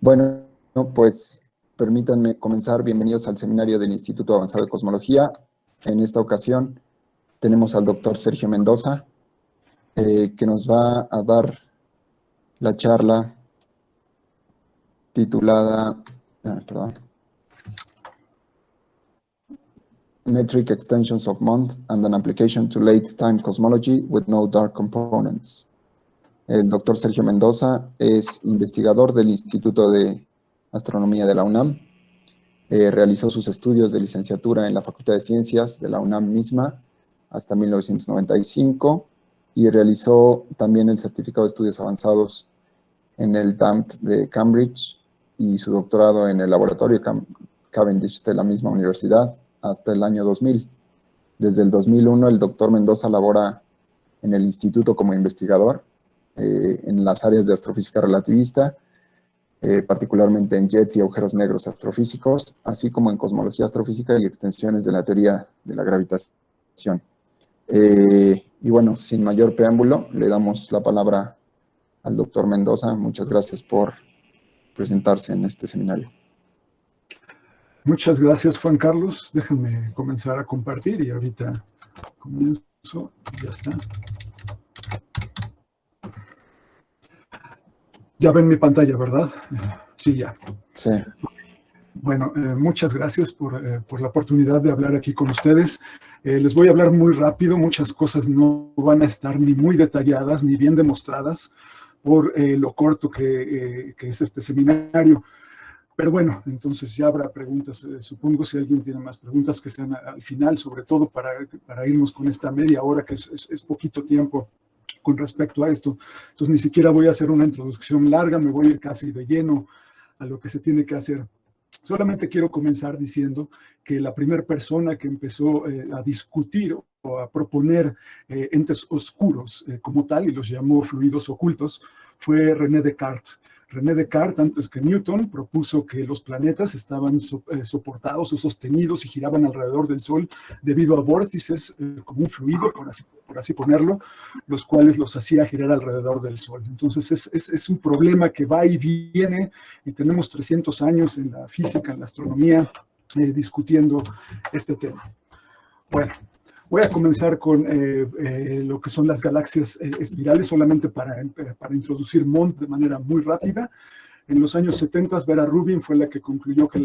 Bueno, pues permítanme comenzar. Bienvenidos al seminario del Instituto Avanzado de Cosmología. En esta ocasión tenemos al doctor Sergio Mendoza, que nos va a dar la charla titulada, Metric Extensions of Month and an Application to Late Time Cosmology with No Dark Components. El doctor Sergio Mendoza es investigador del Instituto de Astronomía de la UNAM. Realizó sus estudios de licenciatura en la Facultad de Ciencias de la UNAM misma hasta 1995 y realizó también el certificado de estudios avanzados en el TAMT de Cambridge y su doctorado en el laboratorio Cavendish de la misma universidad hasta el año 2000. Desde el 2001 el doctor Mendoza labora en el instituto como investigador en las áreas de astrofísica relativista, particularmente en jets y agujeros negros astrofísicos, así como en cosmología astrofísica y extensiones de la teoría de la gravitación. Y bueno, sin mayor preámbulo, le damos la palabra al doctor Mendoza. Muchas gracias por presentarse en este seminario. Muchas gracias, Juan Carlos. Déjenme comenzar a compartir y ahorita comienzo. Ya está. Ya ven mi pantalla, ¿verdad? Sí, ya. Sí. Bueno, muchas gracias por la oportunidad de hablar aquí con ustedes. Les voy a hablar muy rápido. Muchas cosas no van a estar ni muy detalladas ni bien demostradas por lo corto que es este seminario. Pero bueno, entonces ya habrá preguntas. Supongo si alguien tiene más preguntas que sean al final, sobre todo para irnos con esta media hora, que es poquito tiempo con respecto a esto. Entonces ni siquiera voy a hacer una introducción larga, me voy a ir casi de lleno a lo que se tiene que hacer. Solamente quiero comenzar diciendo que la primera persona que empezó a discutir o a proponer entes oscuros como tal, y los llamó fluidos ocultos, fue René Descartes. René Descartes, antes que Newton, propuso que los planetas estaban soportados o sostenidos y giraban alrededor del Sol debido a vórtices, como un fluido, por así ponerlo, los cuales los hacía girar alrededor del Sol. Entonces es un problema que va y viene, y tenemos 300 años en la física, en la astronomía, discutiendo este tema. Bueno, voy a comenzar con lo que son las galaxias espirales, solamente para introducir MOND de manera muy rápida. En los años 70, Vera Rubin fue la que concluyó que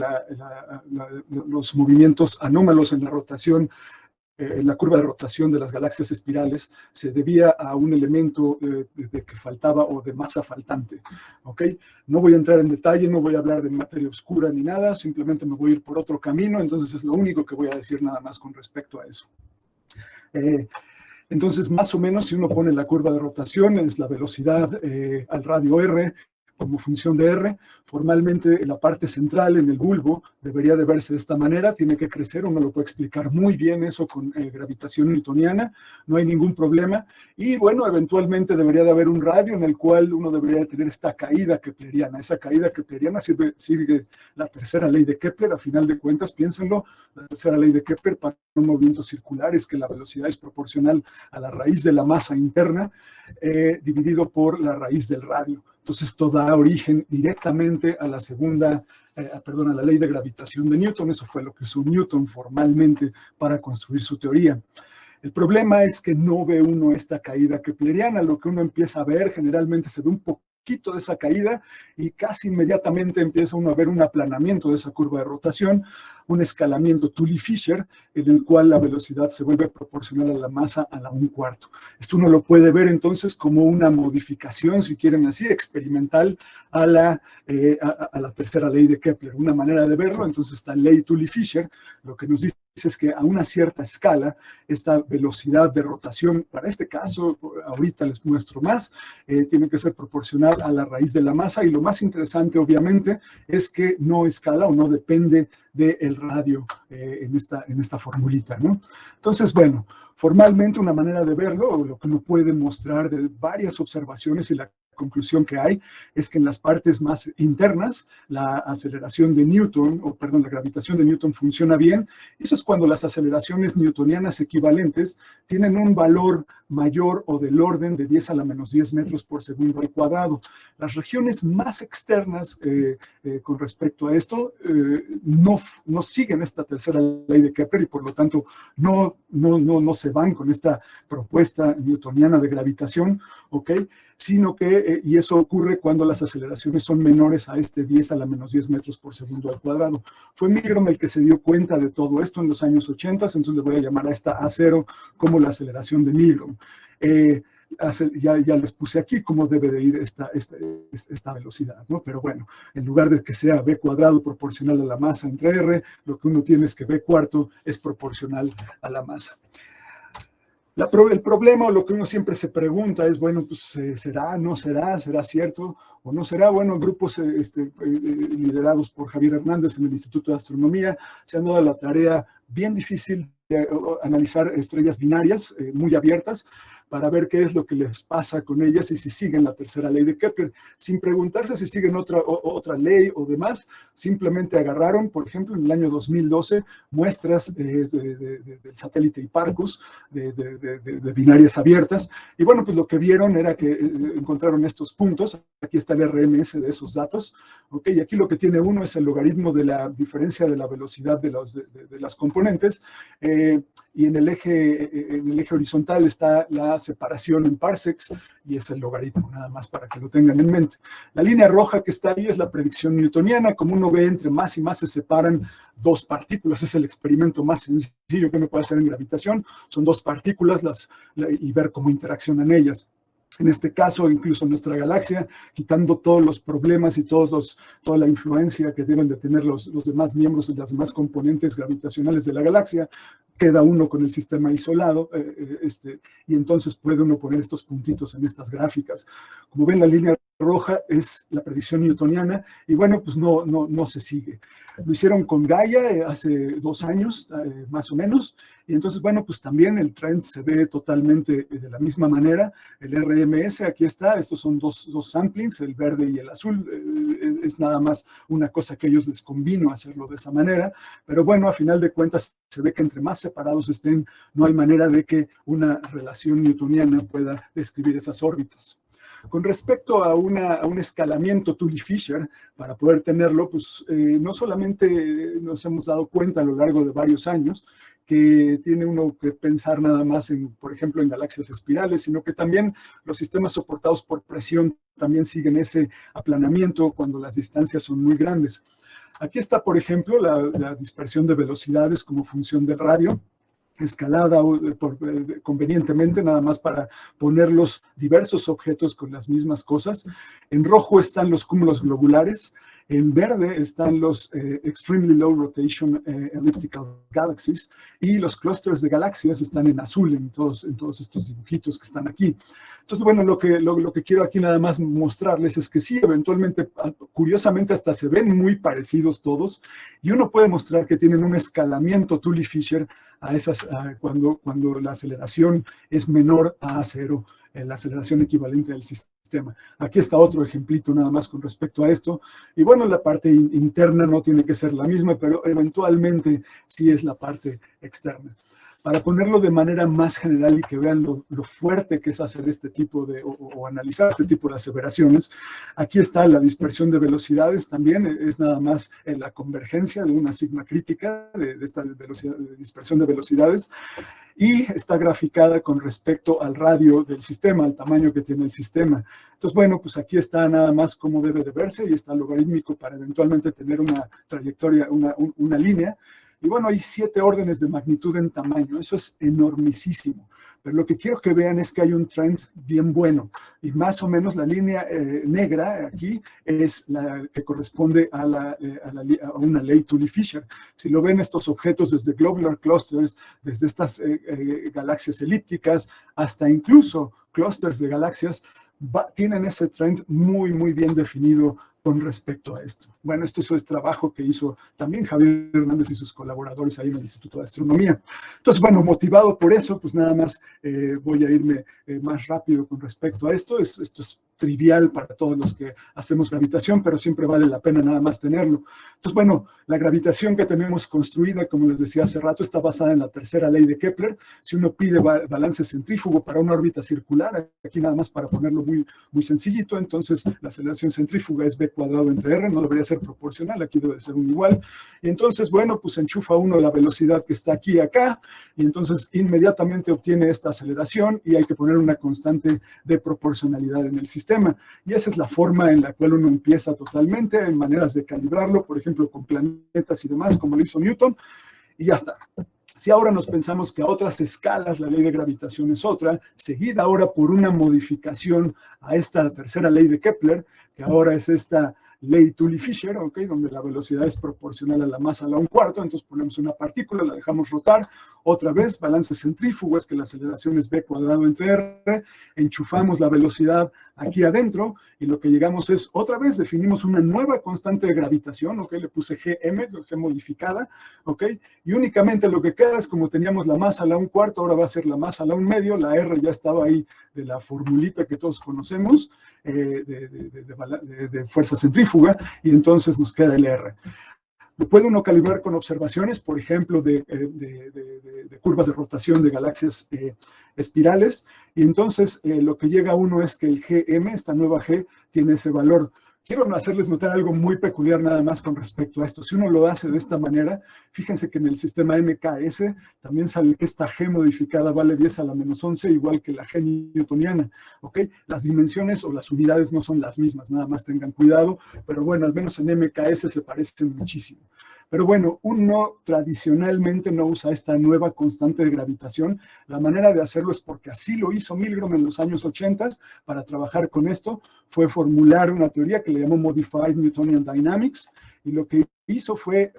los movimientos anómalos en la rotación, en la curva de rotación de las galaxias espirales, se debía a un elemento de que faltaba o de masa faltante. ¿Okay? No voy a entrar en detalle, no voy a hablar de materia oscura ni nada, simplemente me voy a ir por otro camino, entonces es lo único que voy a decir nada más con respecto a eso. Entonces, más o menos, si uno pone la curva de rotación, es la velocidad al radio R como función de R. Formalmente, en la parte central, en el bulbo, debería de verse de esta manera, tiene que crecer, uno lo puede explicar muy bien eso con gravitación newtoniana, no hay ningún problema. Y bueno, eventualmente debería de haber un radio en el cual uno debería tener esta caída kepleriana. Esa caída kepleriana sigue la tercera ley de Kepler, a final de cuentas, piénsenlo, la tercera ley de Kepler para un movimiento circular es que la velocidad es proporcional a la raíz de la masa interna dividido por la raíz del radio. Entonces esto da origen directamente a la a la ley de gravitación de Newton. Eso fue lo que usó Newton formalmente para construir su teoría. El problema es que no ve uno esta caída kepleriana. Lo que uno empieza a ver, generalmente se ve un poquito de esa caída y casi inmediatamente empieza uno a ver un aplanamiento de esa curva de rotación, un escalamiento Tully-Fisher, en el cual la velocidad se vuelve proporcional a la masa a la 1/4. Esto uno lo puede ver entonces como una modificación, si quieren así, experimental a la tercera ley de Kepler. Una manera de verlo, entonces esta ley Tully-Fisher, lo que nos dice es que a una cierta escala, esta velocidad de rotación, para este caso, ahorita les muestro más, tiene que ser proporcional a la raíz de la masa, y lo más interesante, obviamente, es que no escala o no depende del radio en esta formulita, ¿no? Entonces, bueno, formalmente una manera de verlo, o lo que uno puede mostrar de varias observaciones y la conclusión que hay es que en las partes más internas, la aceleración de Newton, o perdón, la gravitación de Newton funciona bien. Eso es cuando las aceleraciones newtonianas equivalentes tienen un valor mayor o del orden de 10 a la menos 10 metros por segundo al cuadrado. Las regiones más externas con respecto a esto no siguen esta tercera ley de Kepler y por lo tanto no se van con esta propuesta newtoniana de gravitación, ¿ok? Sino que, y eso ocurre cuando las aceleraciones son menores a este 10 a la menos 10 metros por segundo al cuadrado. Fue Milgrom el que se dio cuenta de todo esto en los años 80, entonces le voy a llamar a esta A0 como la aceleración de Milgrom. Ya les puse aquí cómo debe de ir esta velocidad, ¿no? Pero bueno, en lugar de que sea b cuadrado proporcional a la masa entre r, lo que uno tiene es que b cuarto es proporcional a la masa. El problema, o lo que uno siempre se pregunta es, bueno, pues, ¿será, no será, será cierto o no será? Bueno, grupos liderados por Javier Hernández en el Instituto de Astronomía se han dado la tarea bien difícil de analizar estrellas binarias muy abiertas para ver qué es lo que les pasa con ellas y si siguen la tercera ley de Kepler, sin preguntarse si siguen otra ley o demás. Simplemente agarraron, por ejemplo, en el año 2012, muestras del satélite Hipparcos de binarias abiertas, y bueno, pues lo que vieron era que encontraron estos puntos. Aquí está el RMS de esos datos, ¿ok? Y aquí lo que tiene uno es el logaritmo de la diferencia de la velocidad de las componentes, y en el eje horizontal está la separación en parsecs, y es el logaritmo, nada más para que lo tengan en mente. La línea roja que está ahí es la predicción newtoniana. Como uno ve, entre más y más se separan dos partículas. Es el experimento más sencillo que uno puede hacer en gravitación. Son dos partículas y ver cómo interaccionan ellas. En este caso, incluso nuestra galaxia, quitando todos los problemas y toda la influencia que deben de tener los demás miembros y las demás componentes gravitacionales de la galaxia, queda uno con el sistema isolado, y entonces puede uno poner estos puntitos en estas gráficas. Como ven, la línea roja es la predicción newtoniana, y bueno, pues no se sigue. Lo hicieron con Gaia hace 2 años, más o menos, y entonces, bueno, pues también el trend se ve totalmente de la misma manera. El RMS, aquí está, estos son dos samplings, el verde y el azul. Es nada más una cosa que a ellos les convino hacerlo de esa manera, pero bueno, a final de cuentas se ve que entre más separados estén, no hay manera de que una relación newtoniana pueda describir esas órbitas. Con respecto a un escalamiento Tully-Fisher, para poder tenerlo, pues no solamente nos hemos dado cuenta a lo largo de varios años que tiene uno que pensar nada más en, por ejemplo, en galaxias espirales, sino que también los sistemas soportados por presión también siguen ese aplanamiento cuando las distancias son muy grandes. Aquí está, por ejemplo, la dispersión de velocidades como función del radio, escalada convenientemente, nada más para poner los diversos objetos con las mismas cosas. En rojo están los cúmulos globulares, en verde están los Extremely Low Rotation Elliptical Galaxies, y los clústeres de galaxias están en azul en todos estos dibujitos que están aquí. Entonces, bueno, lo que quiero aquí nada más mostrarles es que sí, eventualmente, curiosamente, hasta se ven muy parecidos todos, y uno puede mostrar que tienen un escalamiento Tully-Fisher cuando la aceleración es menor a 0, la aceleración equivalente del sistema. Aquí está otro ejemplito nada más con respecto a esto. Y bueno, la parte interna no tiene que ser la misma, pero eventualmente sí es la parte externa. Para ponerlo de manera más general y que vean lo fuerte que es hacer este tipo o analizar este tipo de aseveraciones, aquí está la dispersión de velocidades también. Es nada más la convergencia de una sigma crítica de esta dispersión de velocidades, y está graficada con respecto al radio del sistema, al tamaño que tiene el sistema. Entonces, bueno, pues aquí está nada más cómo debe de verse, y está logarítmico para eventualmente tener una trayectoria, una línea. Y bueno, hay 7 órdenes de magnitud en tamaño. Eso es enormisísimo. Pero lo que quiero que vean es que hay un trend bien bueno. Y más o menos la línea negra aquí es la que corresponde a una ley Tully-Fisher. Si lo ven, estos objetos desde globular clusters, desde estas galaxias elípticas, hasta incluso clústeres de galaxias, tienen ese trend muy, muy bien definido con respecto a esto. Bueno, esto es el trabajo que hizo también Javier Hernández y sus colaboradores ahí en el Instituto de Astronomía. Entonces, bueno, motivado por eso, pues nada más voy a irme más rápido con respecto a esto. Esto es trivial para todos los que hacemos gravitación, pero siempre vale la pena nada más tenerlo. Entonces, bueno, la gravitación que tenemos construida, como les decía hace rato, está basada en la tercera ley de Kepler. Si uno pide balance centrífugo para una órbita circular, aquí nada más para ponerlo muy sencillito, entonces la aceleración centrífuga es b² entre r, no debería ser proporcional, aquí debe ser un igual. Y entonces, bueno, pues enchufa uno la velocidad que está aquí y acá, y entonces inmediatamente obtiene esta aceleración y hay que poner una constante de proporcionalidad en el sistema. Y esa es la forma en la cual uno empieza totalmente, en maneras de calibrarlo, por ejemplo, con planetas y demás, como lo hizo Newton, y ya está. Si ahora nos pensamos que a otras escalas la ley de gravitación es otra, seguida ahora por una modificación a esta tercera ley de Kepler, que ahora es esta ley Tully-Fisher, ¿okay? Donde la velocidad es proporcional a la masa a la 1/4, entonces ponemos una partícula, la dejamos rotar, otra vez, balance centrífugo, es que la aceleración es b² entre r, enchufamos la velocidad aquí adentro, y lo que llegamos es, otra vez, definimos una nueva constante de gravitación, ¿ok? Le puse Gm, G modificada, ¿ok? Y únicamente lo que queda es, como teníamos la masa a la 1/4, ahora va a ser la masa a la 1/2, la r ya estaba ahí de la formulita que todos conocemos, de fuerza centrífuga, y entonces nos queda el R. Lo puede uno calibrar con observaciones, por ejemplo, de curvas de rotación de galaxias espirales, y entonces lo que llega a uno es que el Gm, esta nueva G, tiene ese valor. Quiero hacerles notar algo muy peculiar nada más con respecto a esto. Si uno lo hace de esta manera, fíjense que en el sistema MKS también sale que esta G modificada vale 10 a la menos 11, igual que la G newtoniana, ¿ok? Las dimensiones o las unidades no son las mismas, nada más tengan cuidado, pero bueno, al menos en MKS se parecen muchísimo. Pero bueno, uno tradicionalmente no usa esta nueva constante de gravitación. La manera de hacerlo es porque así lo hizo Milgrom en los años 80 para trabajar con esto. Fue formular una teoría que le llamó Modified Newtonian Dynamics, y lo que hizo fue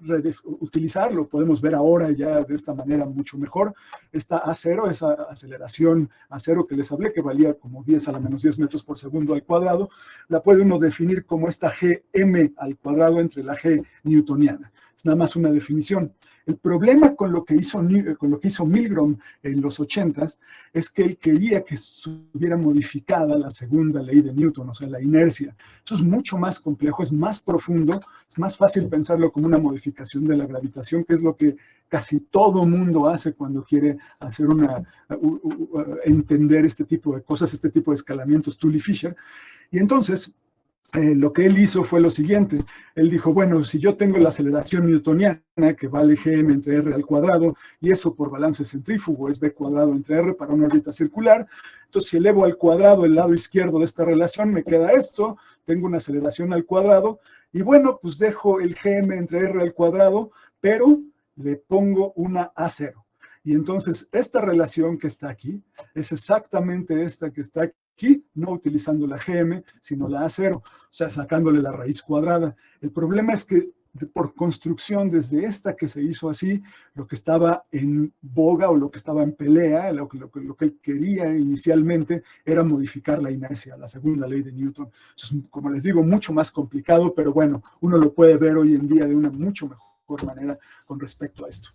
utilizarlo. Podemos ver ahora ya de esta manera mucho mejor. Esta A0, esa aceleración A0 que les hablé, que valía como 10 a la menos 10 metros por segundo al cuadrado, la puede uno definir como esta Gm al cuadrado entre la G newtoniana. Es nada más una definición. El problema con lo que hizo Milgrom en los 80s es que él quería que estuviera modificada la segunda ley de Newton, o sea, la inercia. Eso es mucho más complejo, es más profundo, es más fácil pensarlo como una modificación de la gravitación, que es lo que casi todo mundo hace cuando quiere hacer entender este tipo de cosas, este tipo de escalamientos Tully-Fisher. Y entonces, lo que él hizo fue lo siguiente. Él dijo, bueno, si yo tengo la aceleración newtoniana, que vale Gm entre r al cuadrado, y eso por balance centrífugo es b² entre r para una órbita circular, entonces si elevo al cuadrado el lado izquierdo de esta relación, me queda esto, tengo una aceleración al cuadrado, y bueno, pues dejo el Gm entre r al cuadrado, pero le pongo una A0. Y entonces esta relación que está aquí es exactamente esta que está aquí, no utilizando la Gm, sino la A0, o sea, sacándole la raíz cuadrada. El problema es que por construcción, desde esta que se hizo así, lo que estaba en boga o lo que estaba en pelea, lo que él quería inicialmente era modificar la inercia, la segunda ley de Newton. Eso es, como les digo, mucho más complicado, pero bueno, uno lo puede ver hoy en día de una mucho mejor manera con respecto a esto.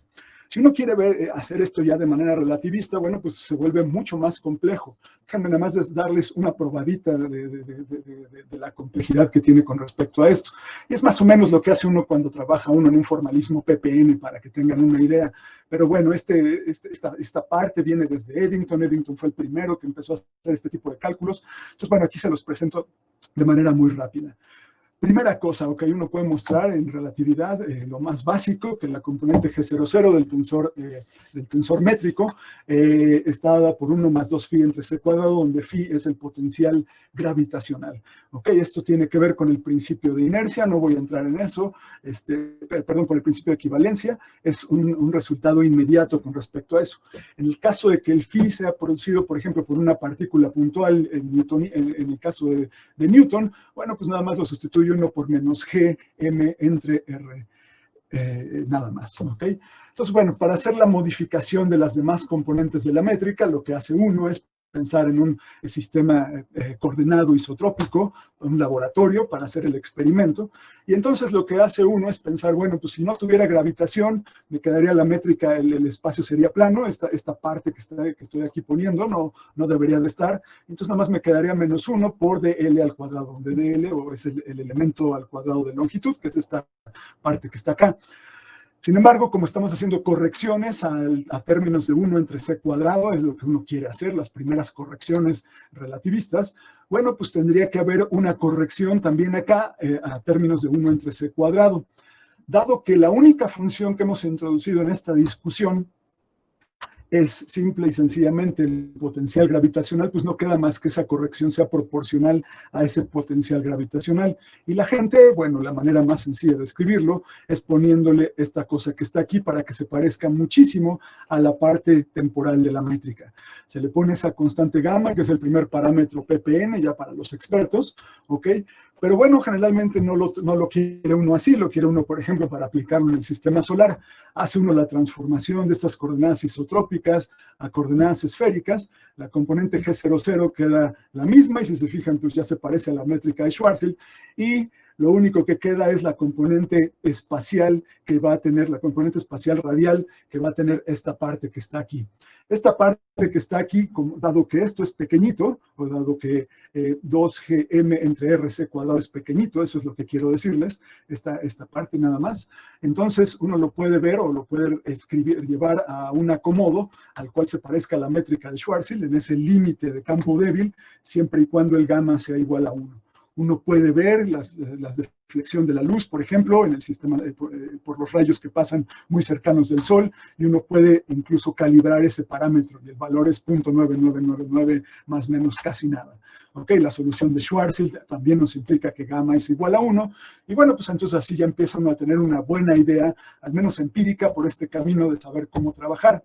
Si uno quiere hacer esto ya de manera relativista, bueno, pues se vuelve mucho más complejo. Déjenme nada más darles una probadita de la complejidad que tiene con respecto a esto. Y es más o menos lo que hace uno cuando trabaja uno en un formalismo PPN, para que tengan una idea. Pero bueno, esta parte viene desde Eddington. Eddington fue el primero que empezó a hacer este tipo de cálculos. Entonces, bueno, aquí se los presento de manera muy rápida. Primera cosa, ok, uno puede mostrar en relatividad lo más básico, que la componente G00 del tensor métrico está dada por 1 más 2 phi entre c cuadrado, donde phi es el potencial gravitacional. Ok, esto tiene que ver con el principio de inercia, no voy a entrar en eso, perdón, con el principio de equivalencia, es un resultado inmediato con respecto a eso. En el caso de que el phi sea producido, por ejemplo, por una partícula puntual, en el caso de Newton, bueno, pues nada más lo sustituyo uno por menos Gm entre R, nada más, ¿ok? Entonces, bueno, para hacer la modificación de las demás componentes de la métrica, lo que hace uno es pensar en un sistema coordenado isotrópico, un laboratorio para hacer el experimento. Y entonces lo que hace uno es pensar, bueno, pues si no tuviera gravitación, me quedaría la métrica, el espacio sería plano, esta parte que estoy aquí poniendo no debería de estar. Entonces nada más me quedaría -1 por dl al cuadrado, donde dl o es el elemento al cuadrado de longitud, que es esta parte que está acá. Sin embargo, como estamos haciendo correcciones a términos de 1 entre c cuadrado, es lo que uno quiere hacer, las primeras correcciones relativistas, bueno, pues tendría que haber una corrección también acá a términos de 1 entre c cuadrado. Dado que la única función que hemos introducido en esta discusión es simple y sencillamente el potencial gravitacional, pues no queda más que esa corrección sea proporcional a ese potencial gravitacional. Y la gente, bueno, la manera más sencilla de escribirlo es poniéndole esta cosa que está aquí para que se parezca muchísimo a la parte temporal de la métrica. Se le pone esa constante gamma, que es el primer parámetro ppn, ya para los expertos, ¿ok? Pero bueno, generalmente no lo quiere uno así, lo quiere uno, por ejemplo, para aplicarlo en el sistema solar. Hace uno la transformación de estas coordenadas isotrópicas a coordenadas esféricas. La componente G00 queda la misma y si se fijan, pues ya se parece a la métrica de Schwarzschild. Y lo único que queda es la componente espacial que va a tener, la componente espacial radial que va a tener esta parte que está aquí. Esta parte que está aquí, dado que esto es pequeñito, o dado que 2gm entre rc cuadrado es pequeñito, eso es lo que quiero decirles, esta parte nada más. Entonces uno lo puede ver o lo puede escribir, llevar a un acomodo al cual se parezca a la métrica de Schwarzschild en ese límite de campo débil, siempre y cuando el gamma sea igual a 1. Uno puede ver la deflexión de la luz, por ejemplo, en el sistema por los rayos que pasan muy cercanos del Sol, y uno puede incluso calibrar ese parámetro, y el valor es 0.9999 más o menos casi nada. ¿Ok? La solución de Schwarzschild también nos implica que gamma es igual a 1, y bueno, pues entonces así ya empiezan a tener una buena idea, al menos empírica, por este camino de saber cómo trabajar.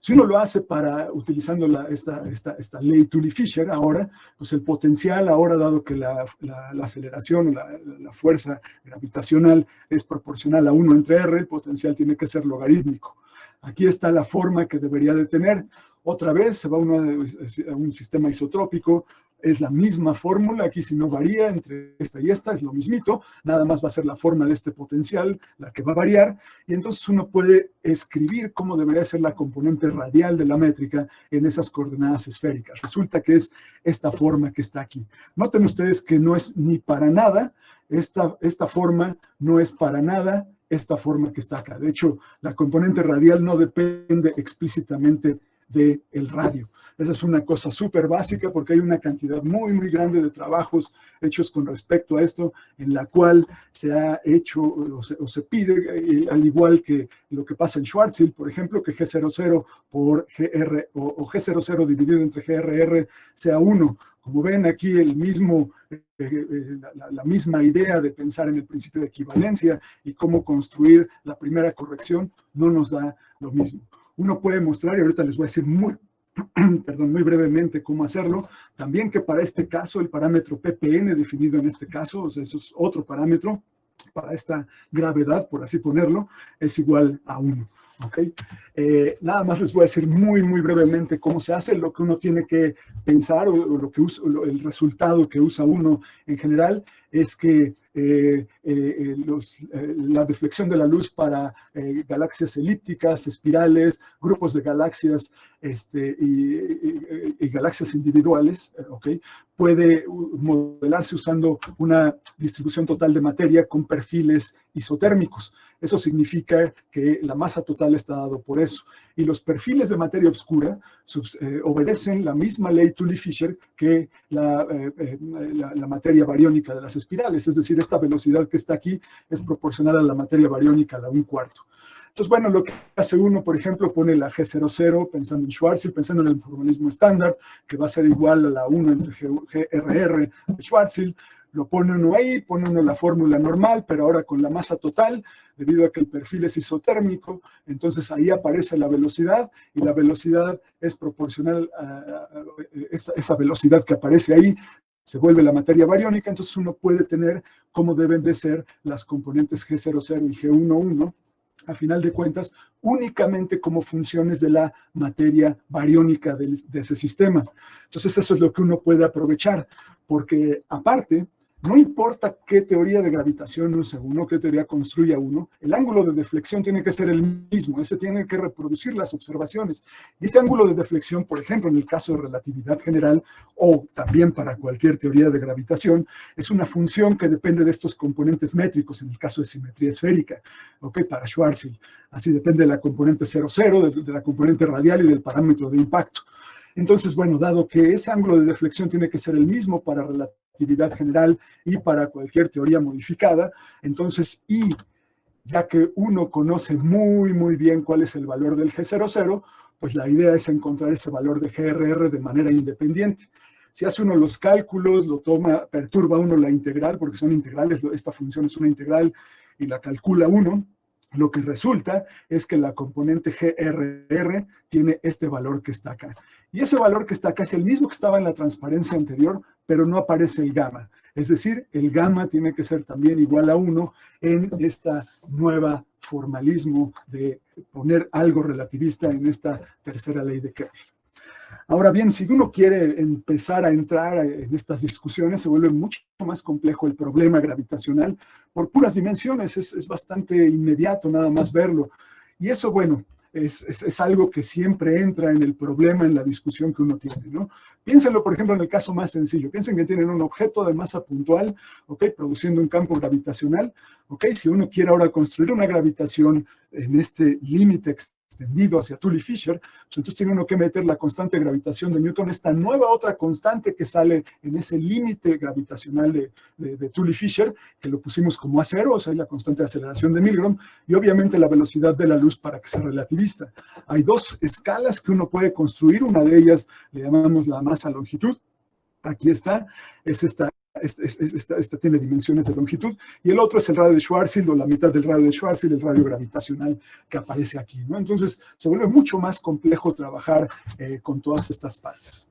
Si uno lo hace utilizando esta ley Tully-Fisher ahora, pues el potencial ahora, dado que la aceleración, la fuerza gravitacional es proporcional a 1 entre R, el potencial tiene que ser logarítmico. Aquí está la forma que debería de tener. Otra vez se va a un sistema isotrópico, es la misma fórmula, aquí si no varía entre esta y esta, es lo mismito, nada más va a ser la forma de este potencial la que va a variar, y entonces uno puede escribir cómo debería ser la componente radial de la métrica en esas coordenadas esféricas. Resulta que es esta forma que está aquí. Noten ustedes que no es ni para nada, esta forma no es para nada esta forma que está acá. De hecho, la componente radial no depende explícitamente del radio. Esa es una cosa súper básica porque hay una cantidad muy, muy grande de trabajos hechos con respecto a esto, en la cual se ha hecho o se pide, al igual que lo que pasa en Schwarzschild, por ejemplo, que G00 por GR o G00 dividido entre GRR sea 1. Como ven aquí, la misma idea de pensar en el principio de equivalencia y cómo construir la primera corrección no nos da lo mismo. Uno puede mostrar, y ahorita les voy a decir muy brevemente cómo hacerlo, también que para este caso el parámetro ppn definido en este caso, o sea, eso es otro parámetro para esta gravedad, por así ponerlo, es igual a 1. ¿Okay? Nada más les voy a decir muy, muy brevemente cómo se hace, lo que uno tiene que pensar o el resultado que usa uno en general es que la deflexión de la luz para galaxias elípticas, espirales, grupos de galaxias y galaxias individuales, ¿okay? Puede modelarse usando una distribución total de materia con perfiles isotérmicos. Eso significa que la masa total está dado por eso. Y los perfiles de materia oscura obedecen la misma ley Tully-Fisher que la materia bariónica de las espirales. Es decir, esta velocidad que está aquí es proporcional a la materia bariónica a la 1/4. Entonces, bueno, lo que hace uno, por ejemplo, pone la G00 pensando en Schwarzschild, pensando en el formalismo estándar, que va a ser igual a la 1 entre GRR de Schwarzschild. Lo pone uno ahí, pone uno la fórmula normal, pero ahora con la masa total, debido a que el perfil es isotérmico, entonces ahí aparece la velocidad, y la velocidad es proporcional a esa velocidad que aparece ahí, se vuelve la materia bariónica, entonces uno puede tener cómo deben de ser las componentes G00 y G11, a final de cuentas, únicamente como funciones de la materia bariónica de ese sistema. Entonces, eso es lo que uno puede aprovechar, porque aparte, no importa qué teoría de gravitación use uno, qué teoría construya uno, el ángulo de deflexión tiene que ser el mismo, ese tiene que reproducir las observaciones. Y ese ángulo de deflexión, por ejemplo, en el caso de relatividad general, o también para cualquier teoría de gravitación, es una función que depende de estos componentes métricos, en el caso de simetría esférica, ¿ok? Para Schwarzschild. Así depende de la componente 0,0, de la componente radial y del parámetro de impacto. Entonces, bueno, dado que ese ángulo de deflexión tiene que ser el mismo para relatividad general y para cualquier teoría modificada, entonces, y ya que uno conoce muy bien cuál es el valor del G00, pues la idea es encontrar ese valor de GRR de manera independiente. Si hace uno los cálculos, lo toma, perturba uno la integral, porque son integrales, esta función es una integral y la calcula uno, lo que resulta es que la componente GRR tiene este valor que está acá. Y ese valor que está acá es el mismo que estaba en la transparencia anterior, pero no aparece el gamma. Es decir, el gamma tiene que ser también igual a 1 en esta nueva formalismo de poner algo relativista en esta tercera ley de Kepler. Ahora bien, si uno quiere empezar a entrar en estas discusiones, se vuelve mucho más complejo el problema gravitacional por puras dimensiones. Es bastante inmediato nada más verlo. Y eso, bueno, es algo que siempre entra en el problema, en la discusión que uno tiene, ¿no? Piénsenlo, por ejemplo, en el caso más sencillo. Piensen que tienen un objeto de masa puntual, ¿ok? Produciendo un campo gravitacional, ¿ok? Si uno quiere ahora construir una gravitación en este límite extendido hacia Tully-Fisher, pues entonces tiene uno que meter la constante de gravitación de Newton, esta nueva otra constante que sale en ese límite gravitacional de Tully-Fisher, que lo pusimos como A0, o sea, la constante de aceleración de Milgrom, y obviamente la velocidad de la luz para que sea relativista. Hay dos escalas que uno puede construir, una de ellas le llamamos la masa-longitud, aquí está, es esta tiene dimensiones de longitud, y el otro es el radio de Schwarzschild, o la mitad del radio de Schwarzschild, el radio gravitacional que aparece aquí, ¿no? Entonces, se vuelve mucho más complejo trabajar con todas estas partes.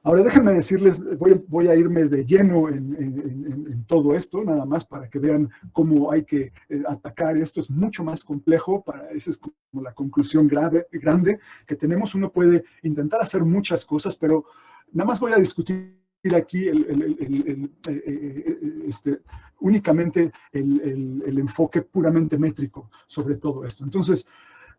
Ahora, déjenme decirles, voy a irme de lleno en todo esto, nada más para que vean cómo hay que atacar esto. Es mucho más complejo, esa es como la conclusión grande que tenemos. Uno puede intentar hacer muchas cosas, pero nada más voy a discutir aquí únicamente el enfoque puramente métrico sobre todo esto. Entonces,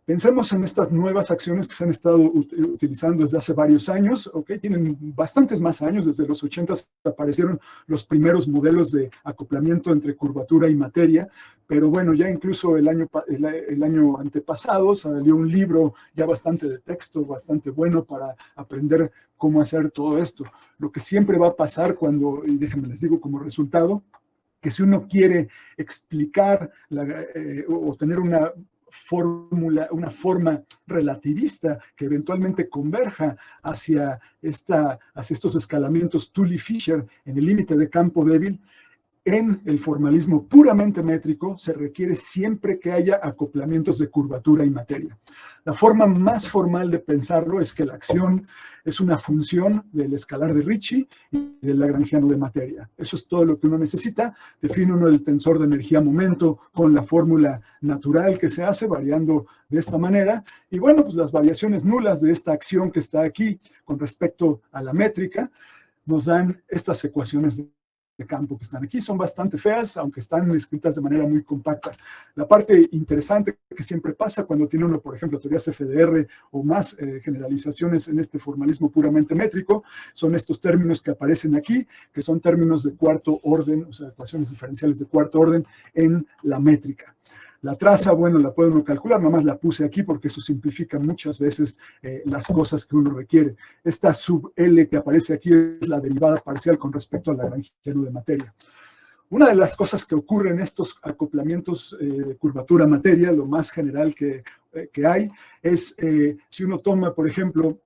pensemos en estas nuevas acciones que se han estado utilizando desde hace varios años, ¿ok? Tienen bastantes más años, desde los 80 aparecieron los primeros modelos de acoplamiento entre curvatura y materia, pero bueno, ya incluso el año antepasado salió un libro ya bastante de texto, bastante bueno para aprender cómo hacer todo esto. Lo que siempre va a pasar cuando, y déjenme les digo como resultado, que si uno quiere explicar o tener una forma relativista que eventualmente converja hacia estos escalamientos Tully-Fisher en el límite de campo débil, en el formalismo puramente métrico se requiere siempre que haya acoplamientos de curvatura y materia. La forma más formal de pensarlo es que la acción es una función del escalar de Ricci y del lagrangiano de materia. Eso es todo lo que uno necesita. Define uno el tensor de energía-momento con la fórmula natural que se hace, variando de esta manera. Y bueno, pues las variaciones nulas de esta acción que está aquí con respecto a la métrica nos dan estas ecuaciones de campo que están aquí. Son bastante feas, aunque están escritas de manera muy compacta. La parte interesante que siempre pasa cuando tiene uno, por ejemplo, teorías FDR o más generalizaciones en este formalismo puramente métrico, son estos términos que aparecen aquí, que son términos de cuarto orden, o sea, ecuaciones diferenciales de cuarto orden en la métrica. La traza, bueno, la puede uno calcular, nada más la puse aquí porque eso simplifica muchas veces las cosas que uno requiere. Esta sub L que aparece aquí es la derivada parcial con respecto al lagrangiano de materia. Una de las cosas que ocurre en estos acoplamientos de curvatura-materia, lo más general que hay, es si uno toma, por ejemplo,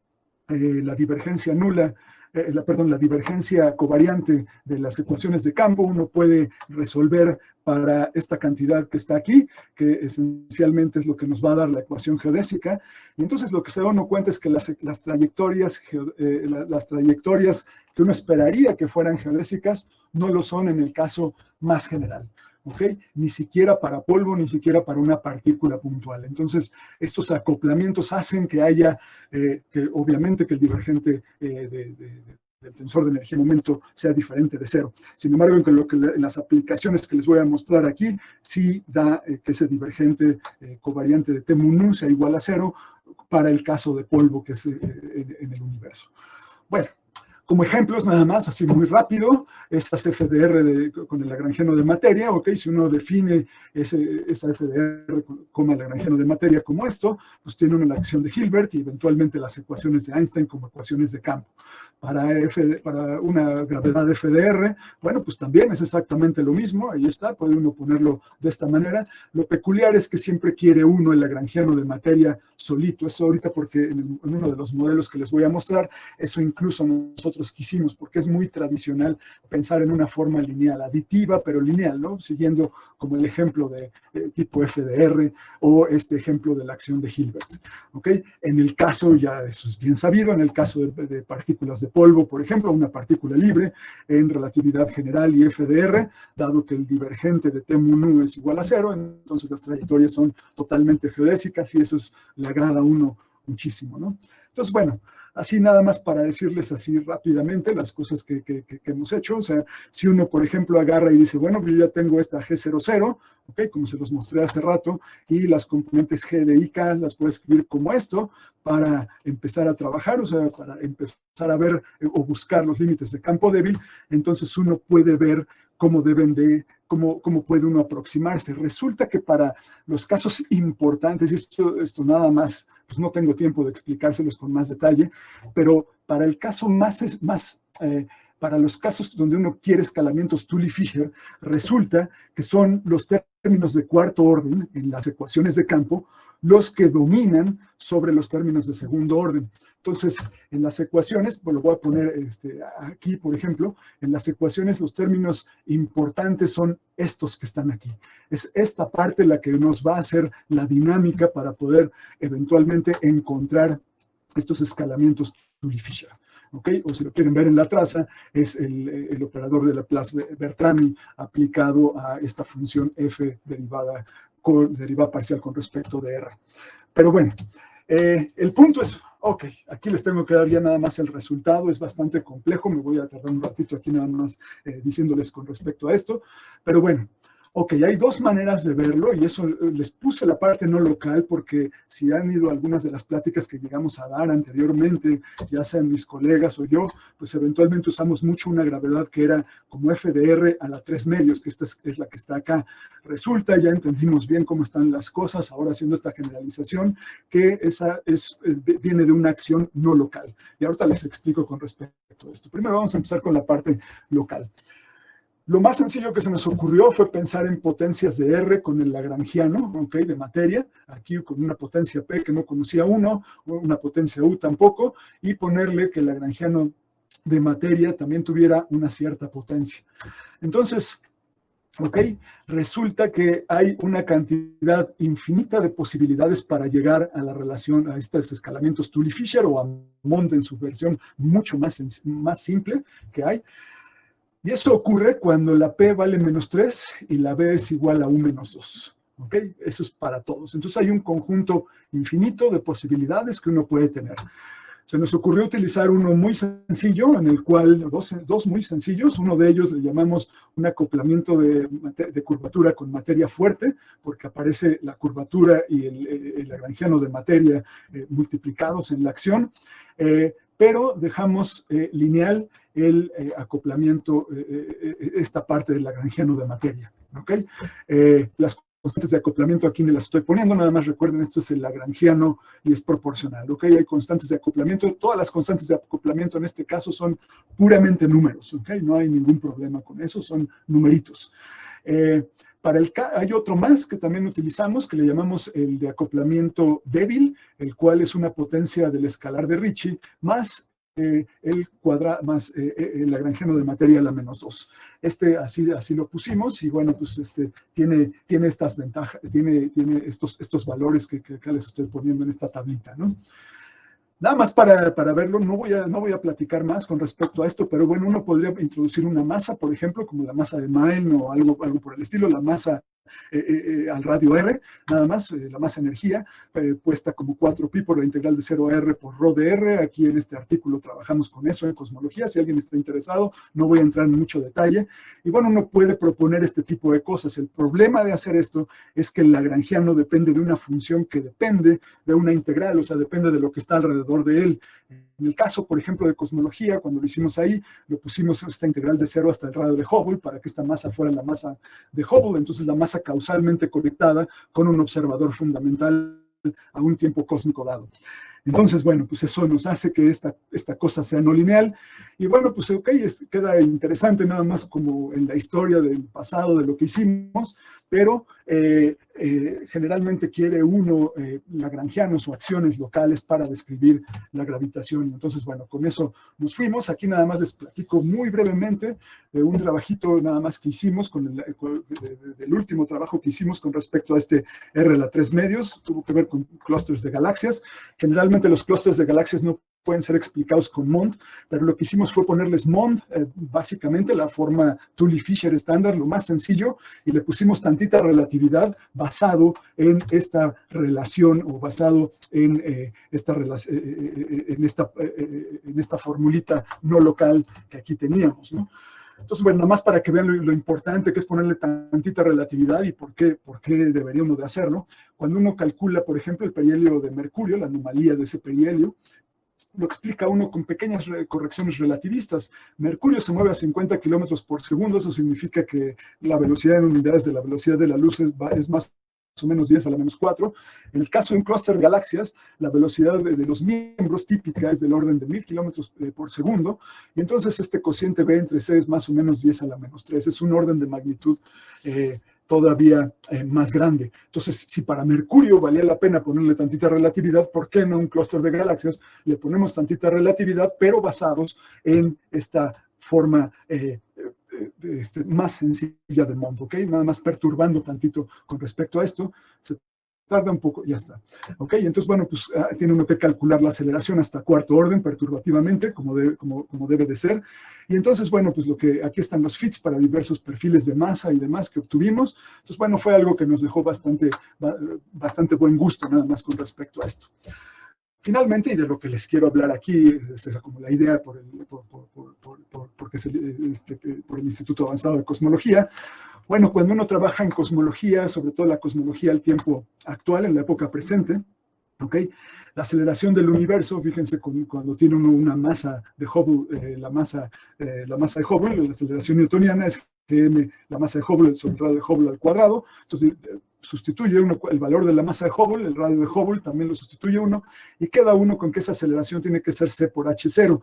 la divergencia nula, la divergencia covariante de las ecuaciones de campo, uno puede resolver para esta cantidad que está aquí, que esencialmente es lo que nos va a dar la ecuación geodésica. Y entonces lo que se da uno cuenta es que las trayectorias que uno esperaría que fueran geodésicas no lo son en el caso más general. ¿ok? Ni siquiera para polvo, ni siquiera para una partícula puntual. Entonces, estos acoplamientos hacen que haya, que obviamente que el divergente del tensor de energía y momento sea diferente de cero. Sin embargo, en las aplicaciones que les voy a mostrar aquí, sí da que ese divergente covariante de T mu nu sea igual a cero para el caso de polvo que es en el universo. Bueno, como ejemplos nada más, así muy rápido, estas FDR con el lagrangiano de materia, ¿ok? Si uno define esa FDR como el lagrangiano de materia como esto, pues tiene una acción de Hilbert y eventualmente las ecuaciones de Einstein como ecuaciones de campo. Para una gravedad FDR, bueno, pues también es exactamente lo mismo, ahí está, puede uno ponerlo de esta manera. Lo peculiar es que siempre quiere uno el lagrangiano de materia solito, eso ahorita porque en uno de los modelos que les voy a mostrar, eso incluso nosotros quisimos, porque es muy tradicional pensar en una forma lineal, aditiva, pero lineal, ¿no? Siguiendo como el ejemplo de tipo FDR o este ejemplo de la acción de Hilbert, ¿ok? En el caso, ya eso es bien sabido, en el caso de partículas de polvo, por ejemplo, una partícula libre en relatividad general y FDR, dado que el divergente de T mu nu es igual a cero, entonces las trayectorias son totalmente geodésicas y eso le agrada a uno muchísimo, ¿no? Entonces, bueno, así nada más para decirles así rápidamente las cosas que hemos hecho. O sea, si uno, por ejemplo, agarra y dice, bueno, yo ya tengo esta G00, ¿ok? Como se los mostré hace rato, y las componentes G de IK las puedo escribir como esto para empezar a trabajar, o sea, para empezar a ver o buscar los límites de campo débil. Entonces uno puede ver cómo puede uno aproximarse. Resulta que para los casos importantes, y esto nada más, pues no tengo tiempo de explicárselos con más detalle, pero para el caso para los casos donde uno quiere escalamientos Tully-Fisher, resulta que son los términos de cuarto orden en las ecuaciones de campo los que dominan sobre los términos de segundo orden. Entonces, en las ecuaciones, pues lo voy a poner aquí, por ejemplo, en las ecuaciones los términos importantes son estos que están aquí. Es esta parte la que nos va a hacer la dinámica para poder eventualmente encontrar estos escalamientos Tully-Fisher. ¿Ok? O si lo quieren ver en la traza, es el operador de Laplace-Bertrami aplicado a esta función f derivada parcial con respecto de r. Pero bueno, el punto es, ok, aquí les tengo que dar ya nada más el resultado, es bastante complejo, me voy a tardar un ratito aquí nada más diciéndoles con respecto a esto, pero bueno. Ok, hay dos maneras de verlo y eso les puse la parte no local porque si han ido a algunas de las pláticas que llegamos a dar anteriormente, ya sean mis colegas o yo, pues eventualmente usamos mucho una gravedad que era como FDR a la 3 medios, que esta es la que está acá. Resulta, ya entendimos bien cómo están las cosas, ahora haciendo esta generalización, que esa viene de una acción no local. Y ahorita les explico con respecto a esto. Primero vamos a empezar con la parte local. Lo más sencillo que se nos ocurrió fue pensar en potencias de R con el lagrangiano, ¿okay? De materia, aquí con una potencia P que no conocía uno, una potencia U tampoco, y ponerle que el lagrangiano de materia también tuviera una cierta potencia. Entonces, ¿ok? Resulta que hay una cantidad infinita de posibilidades para llegar a la relación, a estos escalamientos Tully-Fisher o a Mond en su versión mucho más simple que hay. Y eso ocurre cuando la P vale menos 3 y la B es igual a U menos 2. ¿Ok? Eso es para todos. Entonces hay un conjunto infinito de posibilidades que uno puede tener. Se nos ocurrió utilizar uno muy sencillo, en el cual, dos muy sencillos, uno de ellos le llamamos un acoplamiento de curvatura con materia fuerte, porque aparece la curvatura y el lagrangiano de materia multiplicados en la acción, pero dejamos lineal el acoplamiento, esta parte del lagrangiano de materia. ¿Okay? Las constantes de acoplamiento aquí me las estoy poniendo, nada más recuerden, esto es el lagrangiano y es proporcional. ¿Okay? Hay constantes de acoplamiento, todas las constantes de acoplamiento en este caso son puramente números. ¿Okay? No hay ningún problema con eso, son numeritos. Hay otro más que también utilizamos, que le llamamos el de acoplamiento débil, el cual es una potencia del escalar de Ricci, más el lagrangiano de materia a la menos 2. Así lo pusimos y bueno, pues tiene estas ventajas, tiene estos valores que acá les estoy poniendo en esta tablita, ¿no? Nada más para verlo, no voy a platicar más con respecto a esto, pero bueno, uno podría introducir una masa, por ejemplo, como la masa de Main o algo por el estilo, la masa al radio R, nada más, la masa energía, puesta como 4pi por la integral de 0R por rho de R. Aquí en este artículo trabajamos con eso en cosmología, si alguien está interesado, no voy a entrar en mucho detalle. Y bueno, uno puede proponer este tipo de cosas. El problema de hacer esto es que el lagrangiano depende de una función que depende de una integral, o sea, depende de lo que está alrededor de él. En el caso, por ejemplo, de cosmología, cuando lo hicimos ahí, lo pusimos esta integral de 0 hasta el radio de Hubble para que esta masa fuera la masa de Hubble, entonces la masa causalmente conectada con un observador fundamental a un tiempo cósmico dado. Entonces, bueno, pues eso nos hace que esta cosa sea no lineal. Y bueno, pues ok, queda interesante nada más como en la historia del pasado de lo que hicimos, pero generalmente quiere uno lagrangianos o acciones locales para describir la gravitación. Entonces, bueno, con eso nos fuimos. Aquí nada más les platico muy brevemente de un trabajito nada más que hicimos, del último trabajo que hicimos con respecto a este RLA3 medios. Tuvo que ver con clústeres de galaxias. Generalmente los clústeres de galaxias no pueden ser explicados con MOND, pero lo que hicimos fue ponerles MOND, básicamente la forma Tully-Fisher estándar, lo más sencillo, y le pusimos tantita relatividad basado en esta relación o basado en esta formulita no local que aquí teníamos, ¿no? Entonces, bueno, nada más para que vean lo importante que es ponerle tantita relatividad y por qué deberíamos de hacerlo. Cuando uno calcula, por ejemplo, el perihelio de Mercurio, la anomalía de ese perihelio, lo explica uno con pequeñas correcciones relativistas. Mercurio se mueve a 50 kilómetros por segundo, eso significa que la velocidad en unidades de la velocidad de la luz es más o menos 10 a la menos 4. En el caso de un clúster de galaxias, la velocidad de los miembros típica es del orden de 1000 kilómetros por segundo, y entonces este cociente B entre C es más o menos 10 a la menos 3. Es un orden de magnitud todavía más grande. Entonces, si para Mercurio valía la pena ponerle tantita relatividad, ¿por qué no a un clúster de galaxias le ponemos tantita relatividad, pero basados en esta forma más sencilla de MOND, ¿ok? Nada más perturbando tantito con respecto a esto, se tarda un poco, ya está. ¿Ok? Entonces, bueno, pues tiene uno que calcular la aceleración hasta cuarto orden perturbativamente, como debe de ser. Y entonces, bueno, pues aquí están los fits para diversos perfiles de masa y demás que obtuvimos. Entonces, bueno, fue algo que nos dejó bastante buen gusto, nada más con respecto a esto. Finalmente, y de lo que les quiero hablar aquí, esa es como la idea por el Instituto Avanzado de Cosmología. Bueno, cuando uno trabaja en cosmología, sobre todo la cosmología al tiempo actual, en la época presente, ¿ok? La aceleración del universo, fíjense, cuando tiene uno una masa de Hubble, la masa de Hubble, la aceleración newtoniana es Gm, la masa de Hubble sobre el radio de Hubble al cuadrado. Entonces, sustituye uno el valor de la masa de Hubble, el radio de Hubble también lo sustituye uno, y queda uno con que esa aceleración tiene que ser C por H0.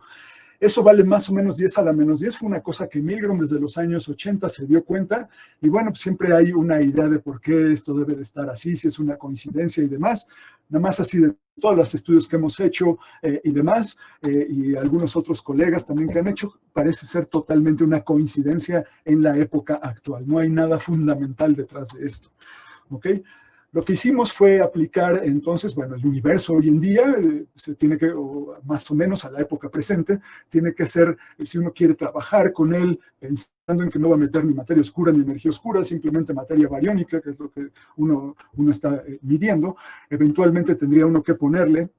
Eso vale más o menos 10 a la menos 10. Fue una cosa que Milgrom desde los años 80 se dio cuenta. Y bueno, pues siempre hay una idea de por qué esto debe de estar así, si es una coincidencia y demás. Nada más así de todos los estudios que hemos hecho y demás, y algunos otros colegas también que han hecho, parece ser totalmente una coincidencia en la época actual. No hay nada fundamental detrás de esto. ¿Ok? Lo que hicimos fue aplicar entonces, bueno, el universo hoy en día se tiene que, o más o menos a la época presente, tiene que ser, si uno quiere trabajar con él, pensando en que no va a meter ni materia oscura ni energía oscura, simplemente materia bariónica, que es lo que uno está midiendo, eventualmente tendría uno que ponerle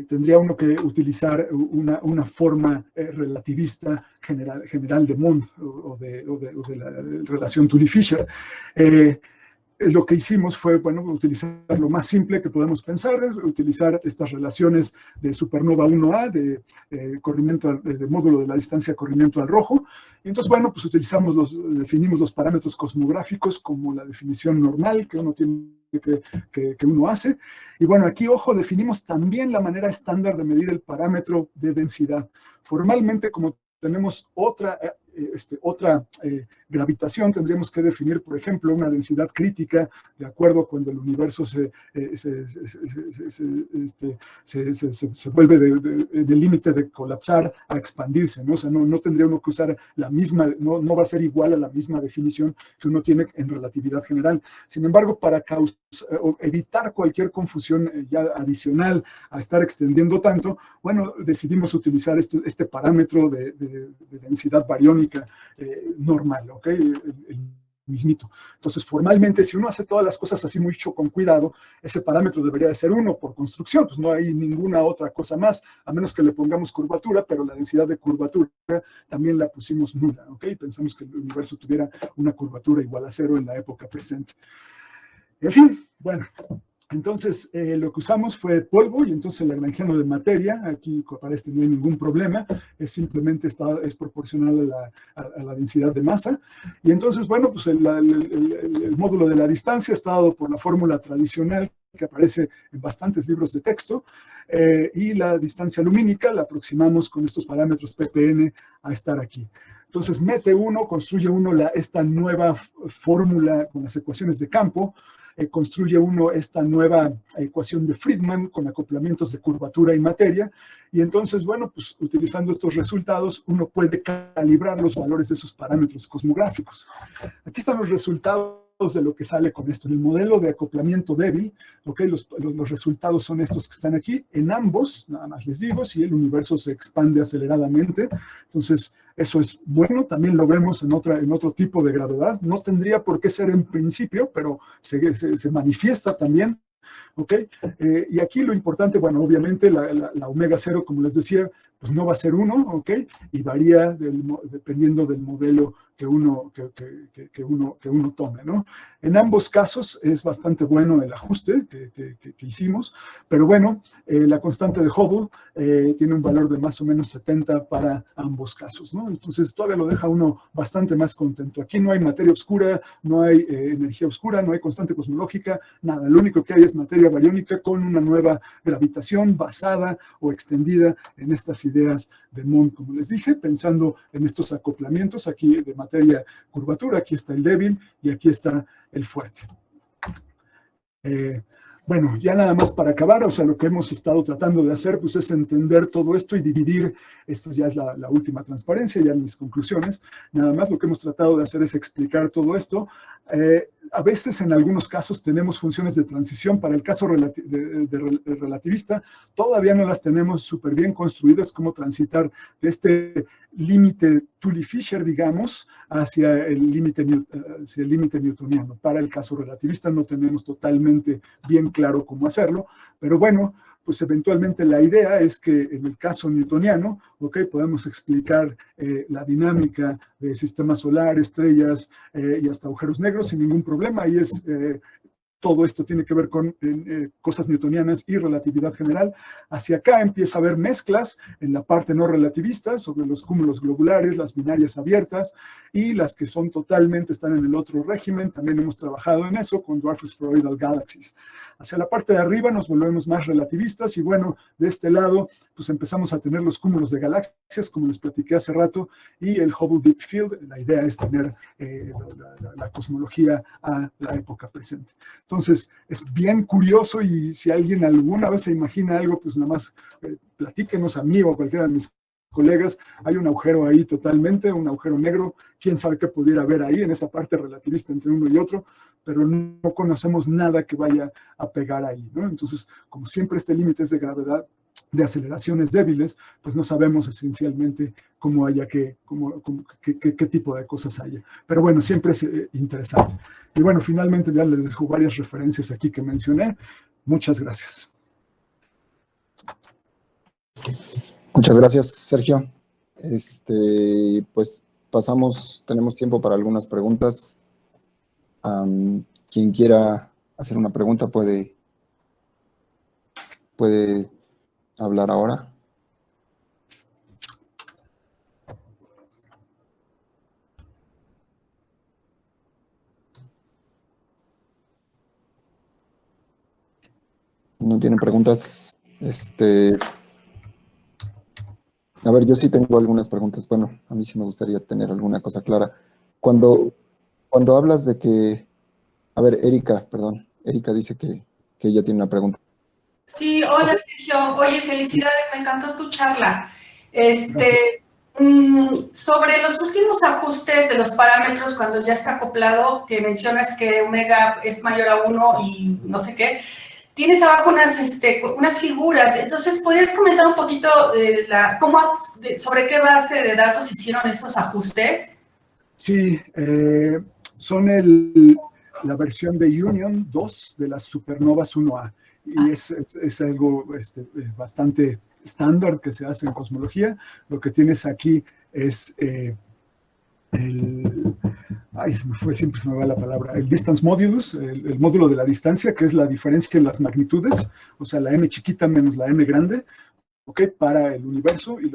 tendría uno que utilizar una forma relativista general de Mond o de la relación Tully-Fisher. Lo que hicimos fue, bueno, utilizar lo más simple que podemos pensar, utilizar estas relaciones de supernova 1A, de módulo de la distancia corrimiento al rojo. Y entonces, bueno, pues definimos los parámetros cosmográficos como la definición normal que uno tiene que uno hace. Y bueno, aquí, ojo, definimos también la manera estándar de medir el parámetro de densidad. Formalmente, como tenemos otra gravitación, tendríamos que definir, por ejemplo, una densidad crítica de acuerdo a cuando el universo se vuelve del límite de colapsar a expandirse, ¿no? O sea, no tendría uno que usar la misma, no va a ser igual a la misma definición que uno tiene en relatividad general. Sin embargo, para causar o evitar cualquier confusión ya adicional a estar extendiendo tanto, bueno, decidimos utilizar este parámetro de densidad bariónica normal, ¿ok? El mismito. Entonces, formalmente, si uno hace todas las cosas así mucho con cuidado, ese parámetro debería de ser 1 por construcción, pues no hay ninguna otra cosa más, a menos que le pongamos curvatura, pero la densidad de curvatura también la pusimos nula, ¿ok? Pensamos que el universo tuviera una curvatura igual a 0 en la época presente. En fin, bueno, entonces lo que usamos fue polvo y entonces el lagrangiano de materia, aquí para este no hay ningún problema, es simplemente es proporcional a la densidad de masa. Y entonces, bueno, pues el módulo de la distancia está dado por la fórmula tradicional que aparece en bastantes libros de texto, y la distancia lumínica la aproximamos con estos parámetros ppn a estar aquí. Entonces mete uno, construye uno esta nueva fórmula con las ecuaciones de campo, construye uno esta nueva ecuación de Friedman con acoplamientos de curvatura y materia, y entonces, bueno, pues utilizando estos resultados, uno puede calibrar los valores de esos parámetros cosmográficos. Aquí están los resultados de lo que sale con esto. En el modelo de acoplamiento débil, ¿okay? Los resultados son estos que están aquí. En ambos, nada más les digo, si el universo se expande aceleradamente, entonces eso es bueno. También lo vemos en otro tipo de gravedad. No tendría por qué ser en principio, pero se manifiesta también. ¿Ok? Y aquí lo importante, bueno, obviamente la omega 0, como les decía, pues no va a ser 1, ¿ok? Y varía dependiendo del modelo que uno tome, ¿no? En ambos casos es bastante bueno el ajuste que hicimos, pero bueno, la constante de Hubble tiene un valor de más o menos 70 para ambos casos, ¿no? Entonces todavía lo deja uno bastante más contento. Aquí no hay materia oscura, no hay energía oscura, no hay constante cosmológica, nada. Lo único que hay es materia bariónica con una nueva gravitación basada o extendida en estas ideas de Mond, como les dije, pensando en estos acoplamientos aquí de materia curvatura. Aquí está el débil y aquí está el fuerte. Bueno, ya nada más para acabar, o sea, lo que hemos estado tratando de hacer, pues es entender todo esto y dividir, esta ya es la última transparencia, ya mis conclusiones, nada más lo que hemos tratado de hacer es explicar todo esto. A veces, en algunos casos, tenemos funciones de transición. Para el caso relativista, todavía no las tenemos súper bien construidas, cómo transitar de este límite Tully-Fisher, digamos, hacia el límite newtoniano. Para el caso relativista no tenemos totalmente bien claro cómo hacerlo, pero bueno, pues eventualmente la idea es que en el caso newtoniano, ¿okay? Podemos explicar la dinámica de sistema solar, estrellas y hasta agujeros negros sin ningún problema, y todo esto tiene que ver con cosas newtonianas y relatividad general. Hacia acá empieza a haber mezclas en la parte no relativista sobre los cúmulos globulares, las binarias abiertas, y las que son totalmente, están en el otro régimen. También hemos trabajado en eso con Dwarf Spheroidal Galaxies. Hacia la parte de arriba nos volvemos más relativistas y bueno, de este lado pues empezamos a tener los cúmulos de galaxias, como les platiqué hace rato, y el Hubble Deep Field. La idea es tener la cosmología a la época presente. Entonces, es bien curioso, y si alguien alguna vez se imagina algo, pues nada más platíquenos a mí o a cualquiera de mis colegas. Hay un agujero ahí totalmente, un agujero negro. Quién sabe qué pudiera haber ahí en esa parte relativista entre uno y otro, pero no conocemos nada que vaya a pegar ahí, ¿no? Entonces, como siempre este límite es de gravedad, de aceleraciones débiles, pues no sabemos esencialmente cómo haya qué tipo de cosas haya. Pero bueno, siempre es interesante. Y bueno, finalmente ya les dejo varias referencias aquí que mencioné. Muchas gracias. Muchas gracias, Sergio. Pues tenemos tiempo para algunas preguntas. Quien quiera hacer una pregunta puede hablar ahora. ¿No tienen preguntas? A ver, yo sí tengo algunas preguntas. Bueno, a mí sí me gustaría tener alguna cosa clara. Cuando hablas de que... A ver, Erika dice que ella tiene una pregunta. Sí, hola Sergio. Oye, felicidades, me encantó tu charla. Gracias. Sobre los últimos ajustes de los parámetros cuando ya está acoplado, que mencionas que omega es mayor a 1 y no sé qué, tienes abajo unas figuras. Entonces, ¿podrías comentar un poquito sobre qué base de datos hicieron esos ajustes? Sí, son la versión de Union 2 de las supernovas 1A. Y es algo bastante estándar que se hace en cosmología. Lo que tienes aquí es siempre se me va la palabra, el distance modulus, el módulo de la distancia, que es la diferencia en las magnitudes, o sea, la m chiquita menos la m grande, ¿ok? Para el universo y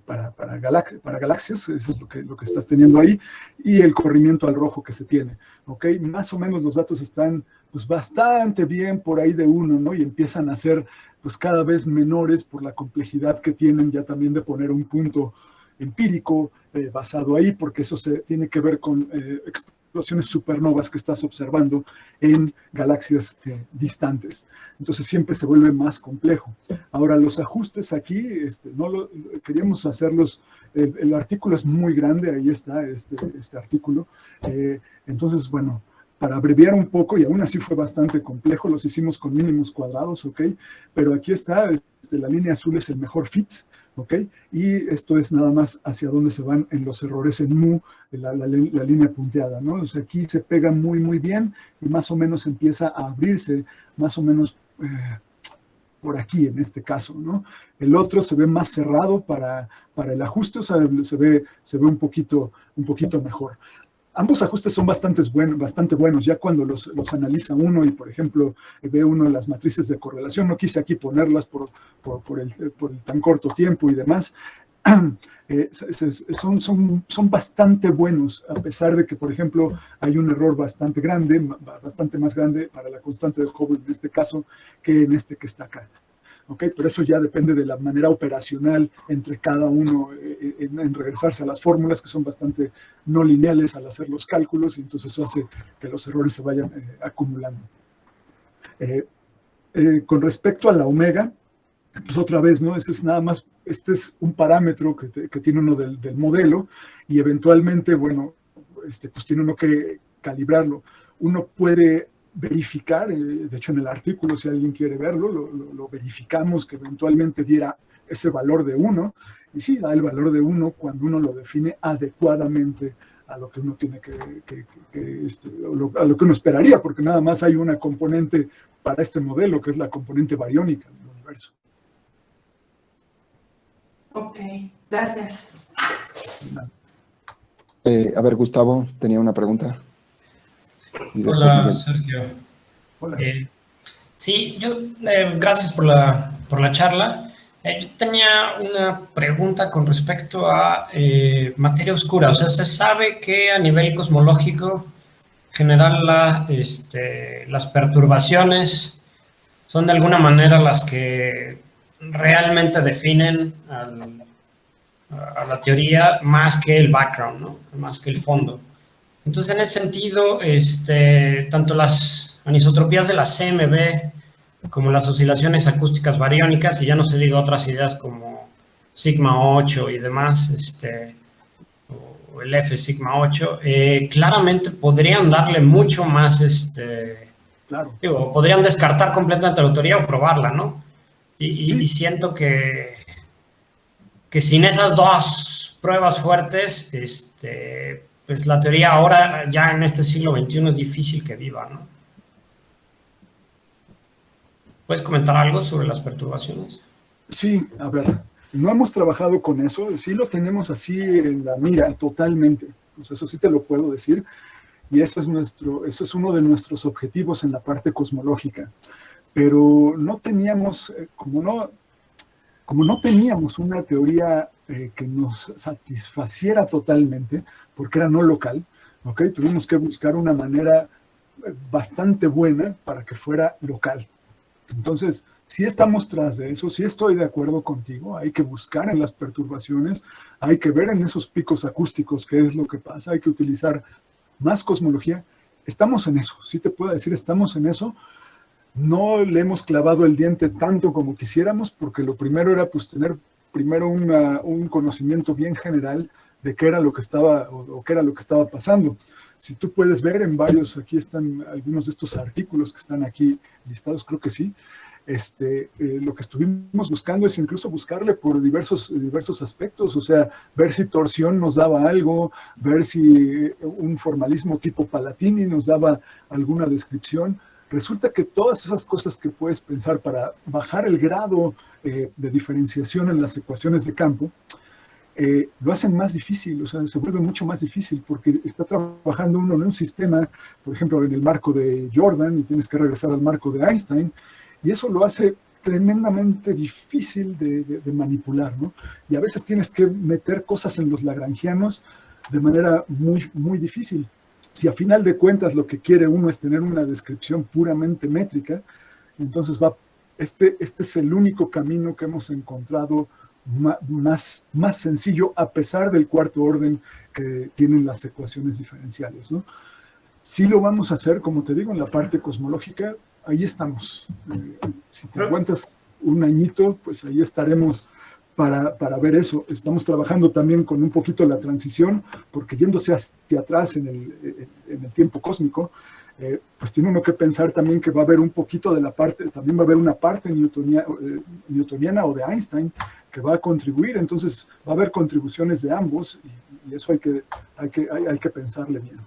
para galaxias, eso es lo que estás teniendo ahí, y el corrimiento al rojo que se tiene, ¿ok? Más o menos los datos están pues bastante bien por ahí de 1, ¿no? Y empiezan a ser pues cada vez menores por la complejidad que tienen ya también de poner un punto empírico basado ahí, porque eso se tiene que ver con explosiones supernovas que estás observando en galaxias distantes. Entonces siempre se vuelve más complejo. Ahora, los ajustes aquí, queríamos hacerlos, el artículo es muy grande, ahí está este artículo. Entonces, bueno, para abreviar un poco, y aún así fue bastante complejo, los hicimos con mínimos cuadrados, ¿ok? Pero aquí está, la línea azul es el mejor fit, ¿ok? Y esto es nada más hacia dónde se van en los errores en mu, la línea punteada, ¿no? O sea, aquí se pega muy, muy bien y más o menos empieza a abrirse, más o menos por aquí en este caso, ¿no? El otro se ve más cerrado para el ajuste, o sea, se ve un poquito mejor. Ambos ajustes son bastante buenos, ya cuando los analiza uno y, por ejemplo, ve uno las matrices de correlación, no quise aquí ponerlas por el tan corto tiempo y demás, son bastante buenos, a pesar de que, por ejemplo, hay un error bastante más grande para la constante de Hubble en este caso que en este que está acá. ¿Okay? Pero eso ya depende de la manera operacional entre cada uno en regresarse a las fórmulas, que son bastante no lineales al hacer los cálculos, y entonces eso hace que los errores se vayan acumulando. Con respecto a la omega, pues otra vez, ¿no? Ese es nada más, este es un parámetro que tiene uno del modelo, y eventualmente, bueno, pues tiene uno que calibrarlo. Uno puede verificar, de hecho en el artículo, si alguien quiere verlo, lo verificamos que eventualmente diera ese valor de 1, y sí, da el valor de 1 cuando uno lo define adecuadamente a lo que uno tiene a lo que uno esperaría, porque nada más hay una componente para este modelo, que es la componente bariónica del universo. Ok, gracias. A ver, Gustavo, tenía una pregunta. Hola, Sergio. Hola. Sí, gracias por la charla. Yo tenía una pregunta con respecto a materia oscura. O sea, se sabe que a nivel cosmológico, en general, las perturbaciones son de alguna manera las que realmente definen a la teoría más que el background, ¿no? Más que el fondo. Entonces, en ese sentido, tanto las anisotropías de la CMB como las oscilaciones acústicas bariónicas, y ya no se diga otras ideas como sigma 8 y demás, o el F sigma 8, claramente podrían darle mucho más, claro. Podrían descartar completamente la teoría o probarla, ¿no? Sí. Y siento que sin esas dos pruebas fuertes, pues la teoría ahora, ya en este siglo XXI, es difícil que viva, ¿no? ¿Puedes comentar algo sobre las perturbaciones? Sí, a ver, no hemos trabajado con eso, sí lo tenemos así en la mira totalmente, pues eso sí te lo puedo decir, y eso es uno de nuestros objetivos en la parte cosmológica, pero no teníamos, como no teníamos una teoría que nos satisfaciera totalmente, porque era no local, ¿ok? Tuvimos que buscar una manera bastante buena para que fuera local. Entonces, sí estamos tras de eso, sí estoy de acuerdo contigo, hay que buscar en las perturbaciones, hay que ver en esos picos acústicos qué es lo que pasa, hay que utilizar más cosmología. Estamos en eso, sí te puedo decir, estamos en eso. No le hemos clavado el diente tanto como quisiéramos, porque lo primero era pues tener primero un conocimiento bien general de qué era lo que estaba o qué era lo que estaba pasando. Si tú puedes ver en varios, aquí están algunos de estos artículos que están aquí listados, creo que sí. Lo que estuvimos buscando es incluso buscarle por diversos aspectos, o sea, ver si torsión nos daba algo, ver si un formalismo tipo Palatini nos daba alguna descripción. Resulta que todas esas cosas que puedes pensar para bajar el grado de diferenciación en las ecuaciones de campo, lo hacen más difícil, o sea, se vuelve mucho más difícil porque está trabajando uno en un sistema, por ejemplo, en el marco de Jordan y tienes que regresar al marco de Einstein, y eso lo hace tremendamente difícil de manipular, ¿no? Y a veces tienes que meter cosas en los lagrangianos de manera muy, muy difícil. Si a final de cuentas lo que quiere uno es tener una descripción puramente métrica, entonces este es el único camino que hemos encontrado más sencillo, a pesar del cuarto orden que tienen las ecuaciones diferenciales, ¿no? Sí lo vamos a hacer, como te digo, en la parte cosmológica, ahí estamos. Si te aguantas un añito, pues ahí estaremos para ver eso. Estamos trabajando también con un poquito la transición, porque yéndose hacia atrás en el tiempo cósmico, pues tiene uno que pensar también que va a haber un poquito de la parte, también va a haber una parte newtoniana o de Einstein que va a contribuir, entonces va a haber contribuciones de ambos y eso hay que pensarle bien.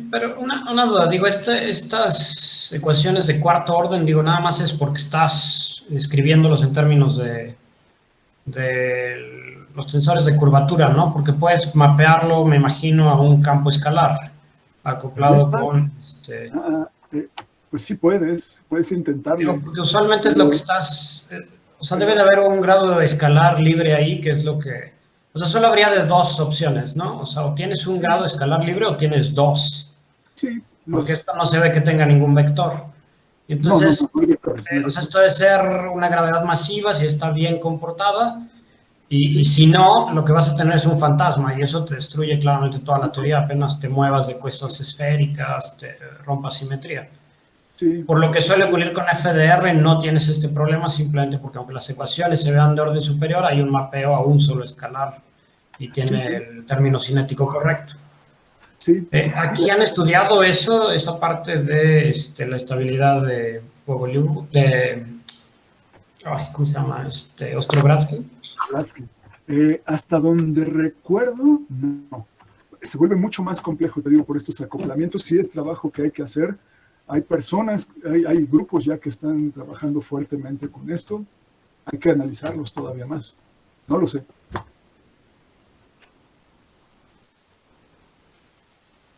Pero una duda, digo, estas ecuaciones de cuarto orden, digo, nada más es porque estás escribiéndolos en términos de los tensores de curvatura, ¿no? Porque puedes mapearlo, me imagino, a un campo escalar, acoplado con... Pues sí puedes intentarlo. Digo, porque usualmente es lo que estás... o sea, debe de haber un grado escalar libre ahí, que es lo que... O sea, solo habría de dos opciones, ¿no? O sea, o tienes un grado escalar libre o tienes dos. Sí. Porque esto no se ve que tenga ningún vector. Y entonces, o sea, esto debe ser una gravedad masiva si está bien comportada. Y si no, lo que vas a tener es un fantasma y eso te destruye claramente toda la teoría. Apenas te muevas de cosas esféricas, te rompas simetría. Sí. Por lo que suele ocurrir con FDR, no tienes este problema simplemente porque aunque las ecuaciones se vean de orden superior, hay un mapeo a un solo escalar y tiene el término cinético correcto. Sí. Aquí han estudiado eso, esa parte de la estabilidad de ¿cómo se llama? Ostrogradsky. Hasta donde recuerdo, no. Se vuelve mucho más complejo, te digo, por estos acoplamientos. Sí es trabajo que hay que hacer. Hay personas, hay grupos ya que están trabajando fuertemente con esto. Hay que analizarlos todavía más. No lo sé.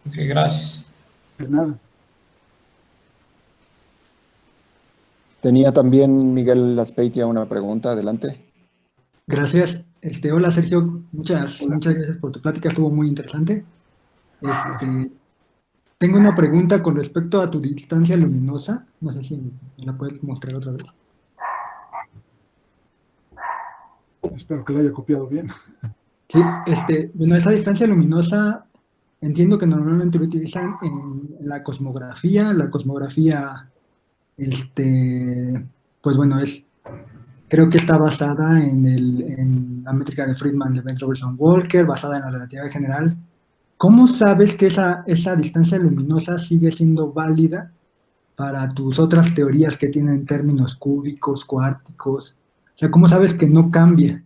Ok, gracias. De nada. Tenía también Miguel Azpeitia una pregunta, adelante. Gracias. Hola Sergio, muchas gracias por tu plática, estuvo muy interesante. Tengo una pregunta con respecto a tu distancia luminosa, no sé si me la puedes mostrar otra vez. Espero que la haya copiado bien. Sí, bueno, esa distancia luminosa entiendo que normalmente lo utilizan en la cosmografía. La cosmografía, pues bueno, creo que está basada en la métrica de Friedman de Bent-Robertson-Walker, basada en la relatividad general. ¿Cómo sabes que esa distancia luminosa sigue siendo válida para tus otras teorías que tienen términos cúbicos, cuárticos? O sea, ¿cómo sabes que no cambia?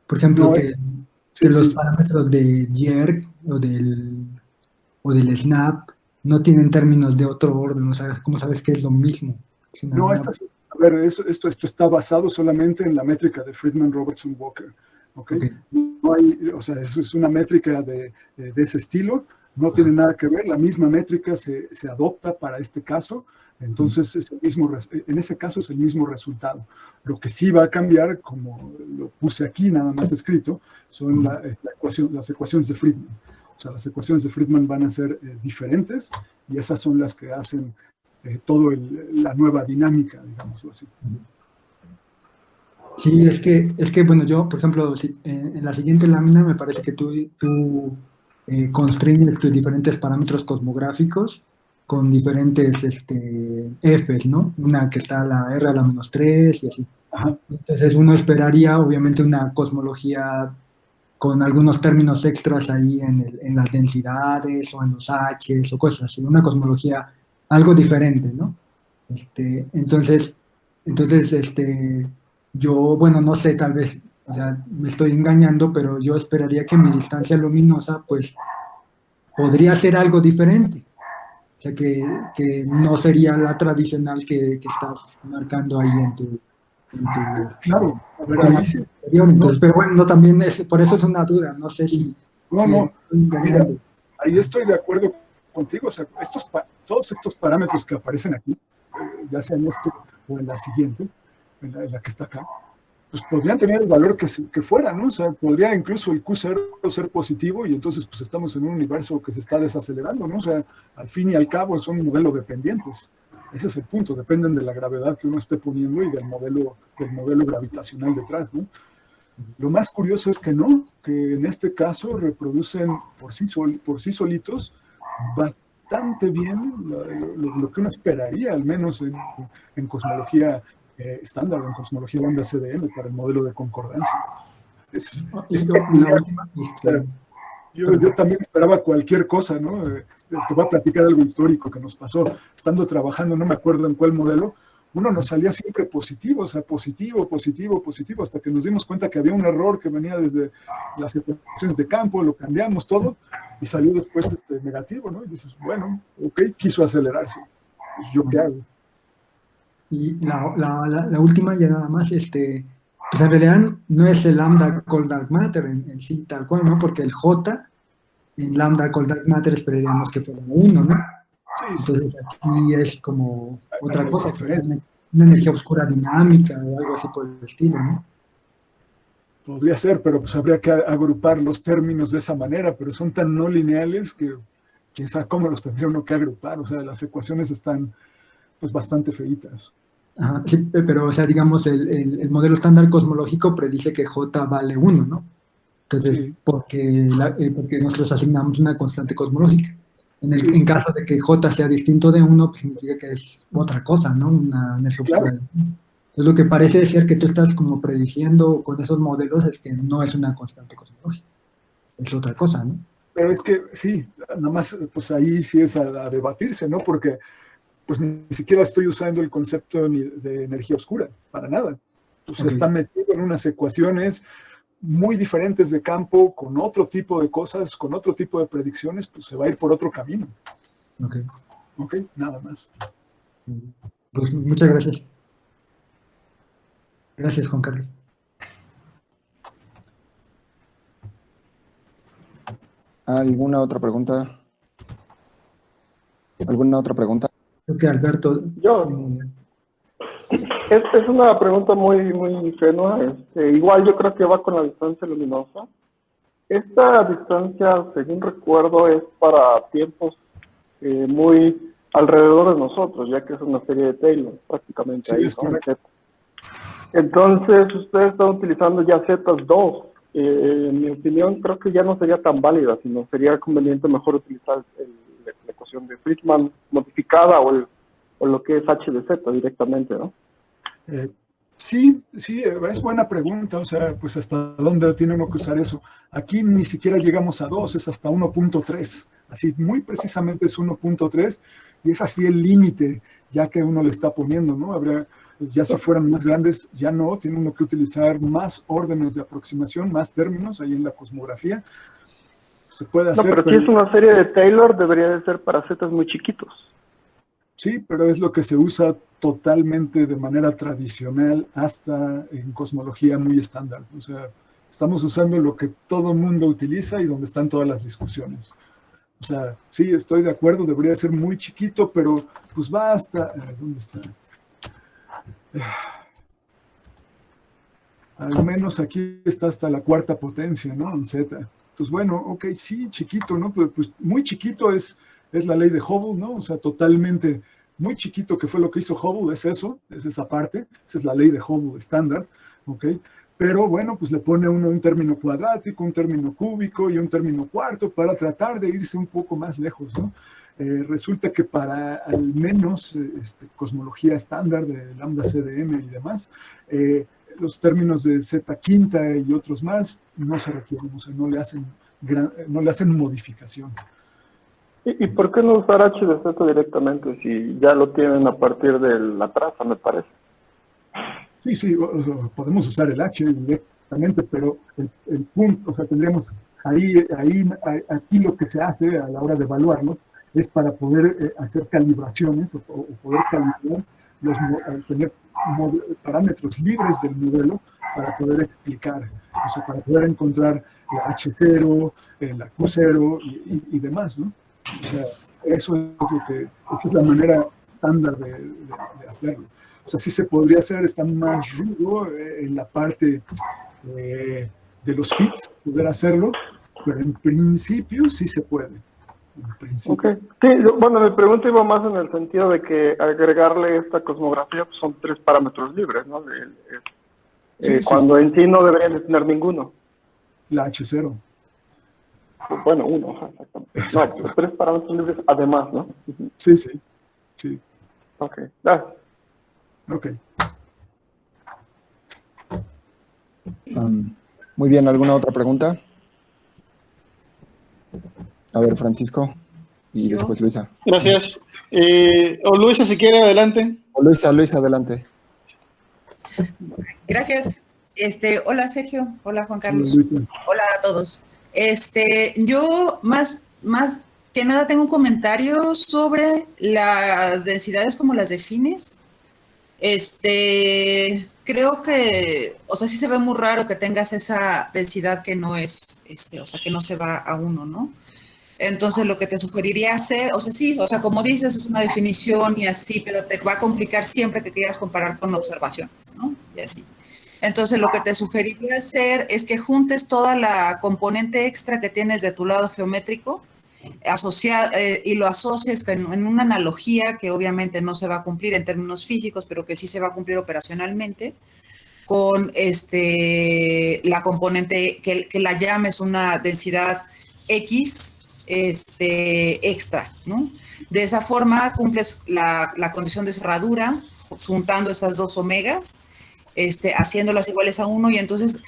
Por ejemplo, que los parámetros de Yerk o del SNAP no tienen términos de otro orden. O sea, ¿cómo sabes que es lo mismo? No, a ver, esto está basado solamente en la métrica de Friedman-Robertson-Walker. ¿Okay? No hay, o sea, eso es una métrica de ese estilo, no tiene nada que ver, la misma métrica se adopta para este caso, entonces en ese caso es el mismo resultado. Lo que sí va a cambiar, como lo puse aquí nada más escrito, son las ecuaciones de Friedman. O sea, las ecuaciones de Friedman van a ser diferentes y esas son las que hacen toda la nueva dinámica, digámoslo así. Sí, es que bueno, yo, por ejemplo, en la siguiente lámina me parece que tú constrienes tus diferentes parámetros cosmográficos con diferentes Fs, ¿no? Una que está a la R a la -3 y así. Ajá. Entonces uno esperaría obviamente una cosmología con algunos términos extras ahí en las densidades o en los H's o cosas así, una cosmología algo diferente, ¿no? Entonces, yo, bueno, no sé, tal vez, o sea, me estoy engañando, pero yo esperaría que mi distancia luminosa, pues, podría ser algo diferente. O sea, que no sería la tradicional que estás marcando ahí Claro, a ver, en la ahí sí. anterior. Entonces, pero bueno, no, también es, por eso es una duda, no sé No, si no, estoy mira, engañando. ahí estoy de acuerdo contigo. O sea, todos estos parámetros que aparecen aquí, ya sea en este o en la siguiente, en la que está acá, pues podrían tener el valor que fuera, ¿no? O sea, podría incluso el Q0 ser positivo y entonces pues estamos en un universo que se está desacelerando, ¿no? O sea, al fin y al cabo son modelos dependientes. Ese es el punto, dependen de la gravedad que uno esté poniendo y del modelo gravitacional detrás, ¿no? Lo más curioso es que no, que en este caso reproducen por sí solitos bastante bien lo que uno esperaría, al menos en cosmología estándar, en cosmología lambda CDM para el modelo de concordancia. Es Y la peculiar. última, O sea, yo también esperaba cualquier cosa, ¿no? Te voy a platicar algo histórico que nos pasó. Estando trabajando, no me acuerdo en cuál modelo, uno nos salía siempre positivo, o sea, positivo, positivo, positivo, hasta que nos dimos cuenta que había un error que venía desde las ecuaciones de campo, lo cambiamos todo y salió después negativo, ¿no? Y dices, bueno, ok, quiso acelerarse. Pues, ¿yo qué hago? y la última ya nada más, pues en realidad no es el lambda cold dark matter en sí tal cual, ¿no? Porque el J en lambda cold dark matter esperaríamos que fuera uno, ¿no? Sí, sí, Entonces aquí es como otra algo cosa, que es diferente. una energía oscura dinámica o algo así por el estilo, ¿no? Podría ser, pero pues habría que agrupar los términos de esa manera, pero son tan no lineales que quién sabe cómo los tendría uno que agrupar. O sea, las ecuaciones están pues bastante feitas. Ajá, sí, pero o sea, digamos, el modelo estándar cosmológico predice que J vale uno, ¿no? Entonces, Sí, porque nosotros asignamos una constante cosmológica. sí, En sí, caso de que J sea distinto de uno, pues significa que es otra cosa, ¿no? Una energía claro. oscura. Entonces, lo que parece ser que tú estás como prediciendo con esos modelos es que no es una constante cosmológica, es otra cosa, ¿no? Pero es que sí, nada más, pues ahí sí es a debatirse, ¿no? Porque pues ni siquiera estoy usando el concepto de energía oscura, para nada. Pues Ok, está metido en unas ecuaciones muy diferentes de campo, con otro tipo de cosas, con otro tipo de predicciones, pues se va a ir por otro camino. ok. ¿Ok? Nada más. Pues muchas gracias. Gracias, Juan Carlos. ¿Alguna otra pregunta? ¿Alguna otra pregunta? Creo que Alberto Yo, tiene... es una pregunta muy, muy ingenua. Igual yo creo que va con la distancia luminosa. Esta distancia, según recuerdo, es para tiempos muy alrededor de nosotros, ya que es una serie de Taylor, prácticamente Sí, ahí, es ¿no? correcto. Entonces, ustedes están utilizando ya Z2. En mi opinión, creo que ya no sería tan válida, sino sería conveniente mejor utilizar la ecuación de Friedman modificada o lo que es H de Z directamente, ¿no? Sí, sí, es buena pregunta. O sea, pues hasta dónde tiene uno que usar eso. Aquí ni siquiera llegamos a 2, es hasta 1.3. Así, muy precisamente es 1.3 y es así el límite ya que uno le está poniendo, ¿no? Habría, ya si fueran más grandes, ya no, tiene uno que utilizar más órdenes de aproximación, más términos ahí en la cosmografía. Se puede No, hacer, pero si es una serie de Taylor, debería de ser para zetas muy chiquitos. sí, pero es lo que se usa totalmente de manera tradicional hasta en cosmología muy estándar. O sea, estamos usando lo que todo el mundo utiliza y donde están todas las discusiones. O sea, sí, estoy de acuerdo, debería ser muy chiquito, pero pues va hasta... ¿dónde está? Al menos aquí está hasta la cuarta potencia, ¿no? En Z. Entonces, bueno, ok, sí, chiquito, ¿no? Pues muy chiquito es la ley de Hubble, ¿no? O sea, totalmente muy chiquito, que fue lo que hizo Hubble, es eso, es esa parte, esa es la ley de Hubble estándar, ¿ok? pero bueno, pues le pone uno un término cuadrático, un término cúbico y un término cuarto para tratar de irse un poco más lejos, ¿no? Resulta que para al menos cosmología estándar de lambda CDM y demás, los términos de Z quinta y otros más no se requieren, o sea, no le hacen modificación. ¿Y por qué no usar H de Z directamente si ya lo tienen a partir de la traza, me parece? Sí, podemos usar el H directamente, pero el punto, o sea, tendríamos aquí lo que se hace a la hora de evaluarlo es para poder hacer calibraciones o poder calibrar, tener parámetros libres del modelo para poder explicar, o sea, para poder encontrar la H0, la Q0 y demás, ¿no? O sea, eso es la manera estándar de hacerlo. O sea, sí se podría hacer, está más rudo en la parte de los fits, poder hacerlo, pero en principio sí se puede. En principio. Okay. Sí, bueno, mi pregunta iba más en el sentido de que agregarle esta cosmografía pues son 3 parámetros libres, ¿no? Cuando en sí no deberían de tener ninguno. La H0. Bueno, uno, exactamente. Exacto. No, 3 parámetros libres además, ¿no? Sí. Ok, gracias. Ok. Muy bien, ¿alguna otra pregunta? A ver, Francisco, y después Luisa. Gracias. O Luisa, si quiere, adelante. O Luisa, adelante. Gracias. Hola Sergio, hola Juan Carlos, Sí, Luisa. hola a todos. Yo más que nada tengo un comentario sobre las densidades, como las defines. Creo que, o sea, sí se ve muy raro que tengas esa densidad que no es, o sea, que no se va a 1, ¿no? Entonces, lo que te sugeriría hacer, o sea, sí, o sea, como dices, es una definición y así, pero te va a complicar siempre que quieras comparar con observaciones, ¿no? Y así. Entonces, lo que te sugeriría hacer es que juntes toda la componente extra que tienes de tu lado geométrico y lo asocies en una analogía que obviamente no se va a cumplir en términos físicos, pero que sí se va a cumplir operacionalmente, con la componente que la llames una densidad X extra, ¿no? De esa forma cumples la condición de cerradura, juntando esas 2 omegas, haciéndolas iguales a 1, y entonces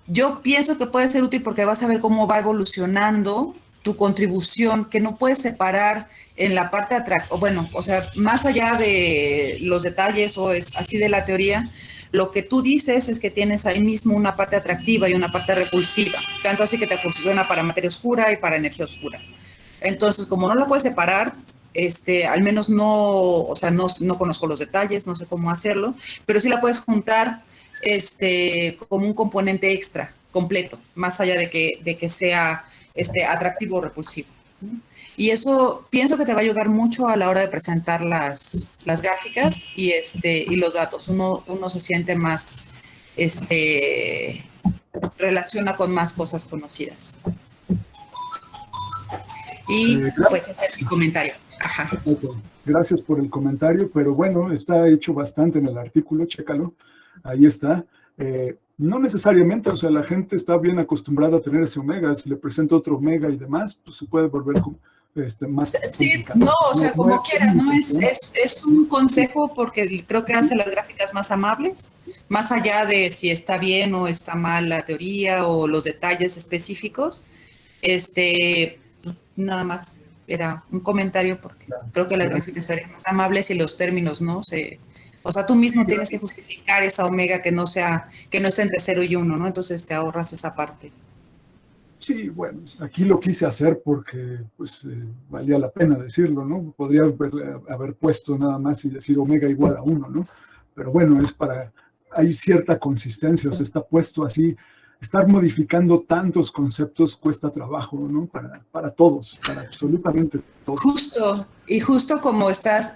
yo pienso que puede ser útil porque vas a ver cómo va evolucionando tu contribución, que no puedes separar en la parte de atrás, bueno, o sea, más allá de los detalles o es así de la teoría, lo que tú dices es que tienes ahí mismo una parte atractiva y una parte repulsiva, tanto así que te funciona para materia oscura y para energía oscura. Entonces, como no lo puedes separar, al menos no, o sea, no conozco los detalles, no sé cómo hacerlo, pero sí la puedes juntar como un componente extra, completo, más allá de que sea atractivo o repulsivo, ¿no? Y eso pienso que te va a ayudar mucho a la hora de presentar las gráficas y los datos. Uno se siente más, relaciona con más cosas conocidas. Y pues ese es mi comentario. Ajá. Okay. Gracias por el comentario, pero bueno, está hecho bastante en el artículo, chécalo, ahí está. No necesariamente, o sea, la gente está bien acostumbrada a tener ese omega, si le presento otro omega y demás, pues se puede volver más complicado. No, o sea, como quieras, ¿no? Es un consejo porque creo que hace las gráficas más amables, más allá de si está bien o está mal la teoría o los detalles específicos. Nada más era un comentario porque creo que las gráficas serían más amables y los términos, ¿no? O sea, tú mismo tienes que justificar esa omega que no esté entre 0 y 1, ¿no? Entonces te ahorras esa parte. Sí, bueno, aquí lo quise hacer porque pues valía la pena decirlo, ¿no? Podría haber puesto nada más y decir omega igual a 1, ¿no? Pero bueno, hay cierta consistencia, o sea, está puesto así. Estar modificando tantos conceptos cuesta trabajo, ¿no? Para todos, para absolutamente todos. Justo como estás,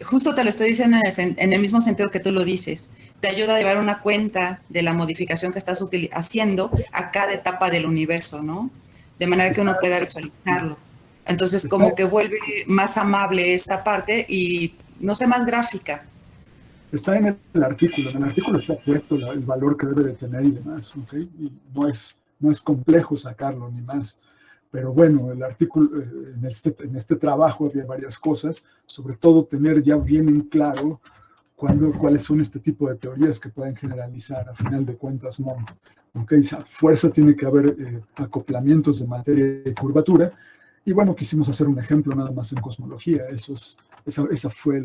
justo te lo estoy diciendo en el mismo sentido que tú lo dices. Te ayuda a llevar una cuenta de la modificación que estás haciendo a cada etapa del universo, ¿no? De manera que uno pueda visualizarlo. Entonces, como que vuelve más amable esta parte y, no sé, más gráfica. Está en el artículo. En el artículo está puesto el valor que debe de tener y demás, ¿ok? Y no es complejo sacarlo ni más. Pero bueno, el artículo, en este trabajo había varias cosas, sobre todo tener ya bien en claro cuáles son este tipo de teorías que pueden generalizar, a final de cuentas, MOND. ¿Ok? A fuerza tiene que haber acoplamientos de materia y curvatura. Y bueno, quisimos hacer un ejemplo nada más en cosmología. Esa fue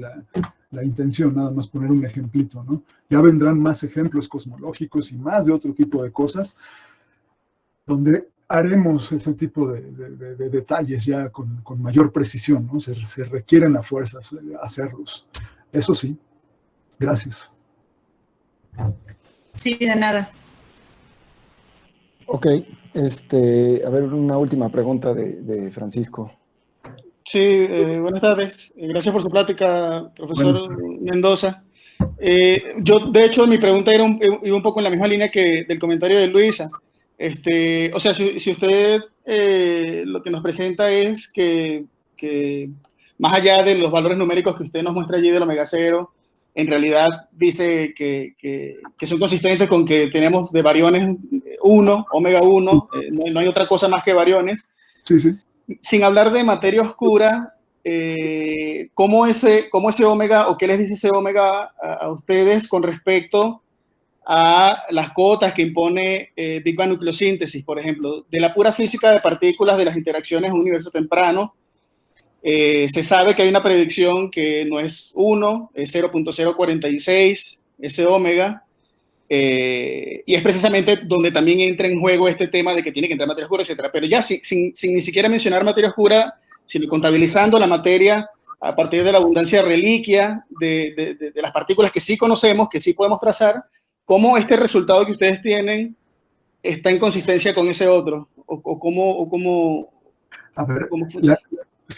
la intención, nada más poner un ejemplito, ¿no? Ya vendrán más ejemplos cosmológicos y más de otro tipo de cosas, donde haremos ese tipo de detalles ya con mayor precisión, ¿no? Se requieren a fuerzas hacerlos. Eso sí. Gracias. Sí, de nada. Ok, a ver, una última pregunta de Francisco. Sí, buenas tardes. Gracias por su plática, profesor Mendoza. Yo, de hecho, mi pregunta iba un poco en la misma línea que del comentario de Luisa. O sea, si usted lo que nos presenta es que más allá de los valores numéricos que usted nos muestra allí del omega 0, en realidad dice que son consistentes con que tenemos de bariones 1, omega 1, no hay otra cosa más que bariones. Sí, sí. Sin hablar de materia oscura, ¿cómo ese omega, o qué les dice ese omega a ustedes con respecto a las cotas que impone Big Bang nucleosíntesis, por ejemplo? De la pura física de partículas de las interacciones en un universo temprano, se sabe que hay una predicción que no es 1, es 0.046, ese omega, y es precisamente donde también entra en juego este tema de que tiene que entrar materia oscura, etc. Pero ya sin ni siquiera mencionar materia oscura, sino contabilizando la materia a partir de la abundancia reliquia de las partículas que sí conocemos, que sí podemos trazar, ¿cómo este resultado que ustedes tienen está en consistencia con ese otro? ¿O cómo? A ver,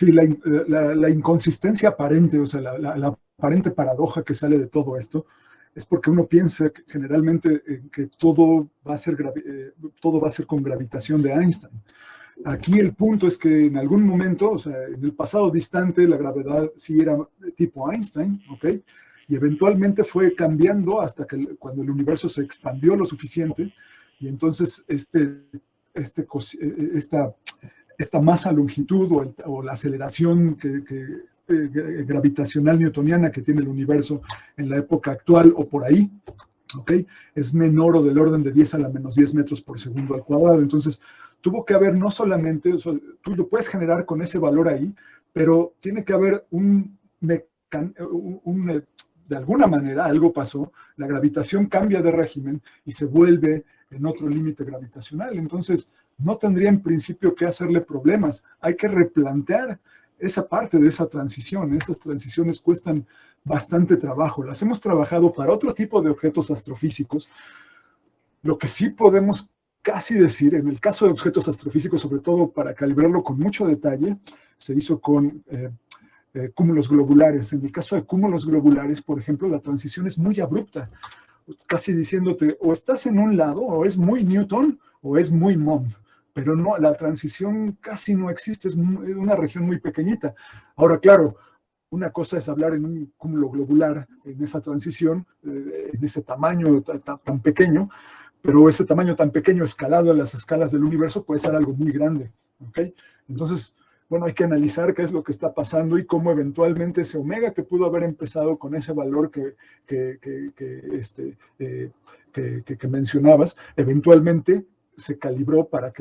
la inconsistencia aparente, o sea, la aparente paradoja que sale de todo esto, es porque uno piensa que generalmente que todo va a ser con gravitación de Einstein. Aquí el punto es que en algún momento, o sea, en el pasado distante, la gravedad sí era tipo Einstein, ¿ok? Y eventualmente fue cambiando hasta que cuando el universo se expandió lo suficiente, y entonces esta masa longitud o la aceleración gravitacional newtoniana que tiene el universo en la época actual o por ahí, ¿ok? Es menor o del orden de 10 a la menos 10 metros por segundo al cuadrado. Entonces, tuvo que haber no solamente, o sea, tú lo puedes generar con ese valor ahí, pero tiene que haber de alguna manera algo pasó, la gravitación cambia de régimen y se vuelve en otro límite gravitacional. Entonces, no tendría en principio que hacerle problemas. Hay que replantear esa parte de esa transición. Esas transiciones cuestan bastante trabajo. Las hemos trabajado para otro tipo de objetos astrofísicos. Lo que sí podemos casi decir, en el caso de objetos astrofísicos, sobre todo para calibrarlo con mucho detalle, se hizo con cúmulos globulares. En el caso de cúmulos globulares, por ejemplo, la transición es muy abrupta, casi diciéndote o estás en un lado, o es muy Newton, o es muy Mond. Pero no, la transición casi no existe, es una región muy pequeñita. Ahora, claro, una cosa es hablar en un cúmulo globular, en esa transición, en ese tamaño tan pequeño, pero ese tamaño tan pequeño escalado a las escalas del universo puede ser algo muy grande, ¿ok? Entonces, bueno, hay que analizar qué es lo que está pasando y cómo eventualmente ese omega que pudo haber empezado con ese valor que mencionabas, eventualmente se calibró para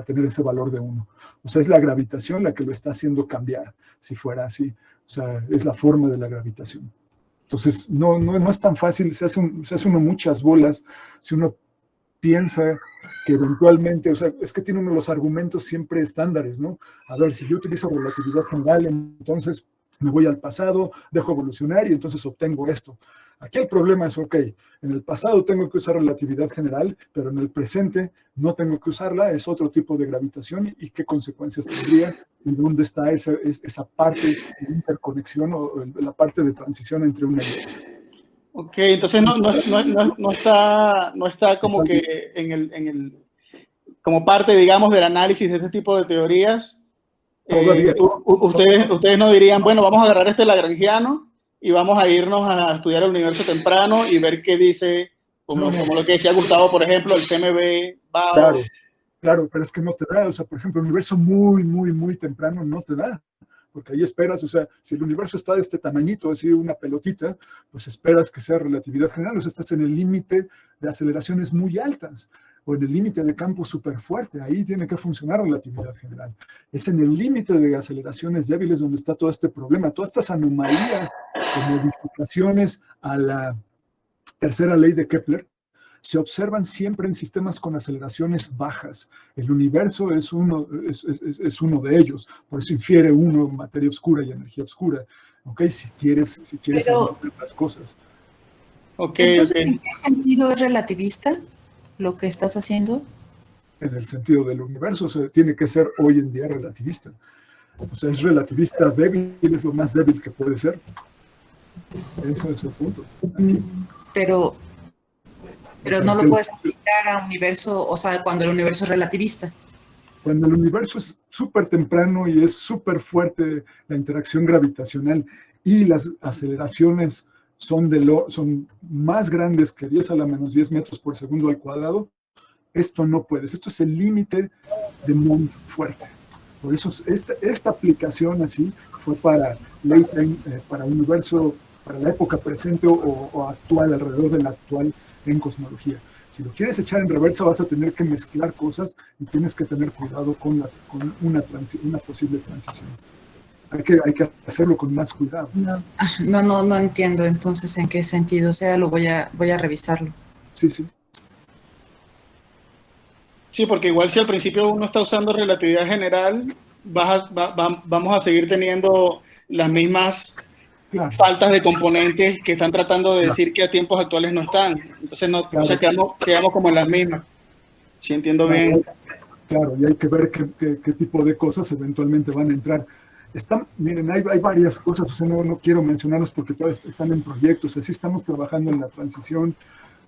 tener ese valor de 1. O sea, es la gravitación la que lo está haciendo cambiar, si fuera así. O sea, es la forma de la gravitación. Entonces, no es tan fácil, se hace uno muchas bolas si uno piensa que eventualmente, o sea, es que tiene uno los argumentos siempre estándares, ¿no? A ver, si yo utilizo relatividad general, entonces me voy al pasado, dejo evolucionar y entonces obtengo esto. Aquí el problema es, ok, en el pasado tengo que usar relatividad general, pero en el presente no tengo que usarla, es otro tipo de gravitación y qué consecuencias tendría y dónde está esa parte de interconexión o la parte de transición entre una y otra. Ok, entonces no está como que como parte, digamos, del análisis de este tipo de teorías. Todavía. Ustedes no dirían, bueno, vamos a agarrar este lagrangiano y vamos a irnos a estudiar el universo temprano y ver qué dice, como lo que decía Gustavo, por ejemplo, el CMB, BAO. Claro, pero es que no te da, o sea, por ejemplo, el universo muy temprano no te da, porque ahí esperas, o sea, si el universo está de este tamañito, así una pelotita, pues esperas que sea relatividad general, o sea, estás en el límite de aceleraciones muy altas, o en el límite de campo súper fuerte, ahí tiene que funcionar relatividad general. Es en el límite de aceleraciones débiles donde está todo este problema, todas estas anomalías de modificaciones a la tercera ley de Kepler, se observan siempre en sistemas con aceleraciones bajas. El universo es uno de ellos, por eso infiere uno materia oscura y energía oscura, ¿ok? Si quieres entender las cosas. Entonces, ¿en qué sentido es relativista lo que estás haciendo? En el sentido del universo, o sea, tiene que ser hoy en día relativista. O sea, es relativista débil, es lo más débil que puede ser. Ese es el punto. Pero no lo puedes aplicar a un universo, o sea, cuando el universo es relativista. Cuando el universo es súper temprano y es súper fuerte la interacción gravitacional y las aceleraciones son más grandes que 10 a la menos 10 metros por segundo al cuadrado, esto no puedes. Esto es el límite de Mond fuerte. Por eso esta aplicación así fue para late time, para universo, para la época presente o actual, alrededor de la actual en cosmología. Si lo quieres echar en reversa, vas a tener que mezclar cosas y tienes que tener cuidado con una posible transición. Hay que hacerlo con más cuidado. No entiendo entonces en qué sentido. O sea, voy a revisarlo. Sí. Sí, porque igual si al principio uno está usando relatividad general, vamos a seguir teniendo las mismas faltas de componentes que están tratando de decir que a tiempos actuales no están. Entonces, o sea, quedamos como en las mismas. Si entiendo bien. Claro, y hay que ver qué tipo de cosas eventualmente van a entrar. Miren, hay varias cosas, o sea, no quiero mencionarlas porque todas están en proyectos, así estamos trabajando en la transición.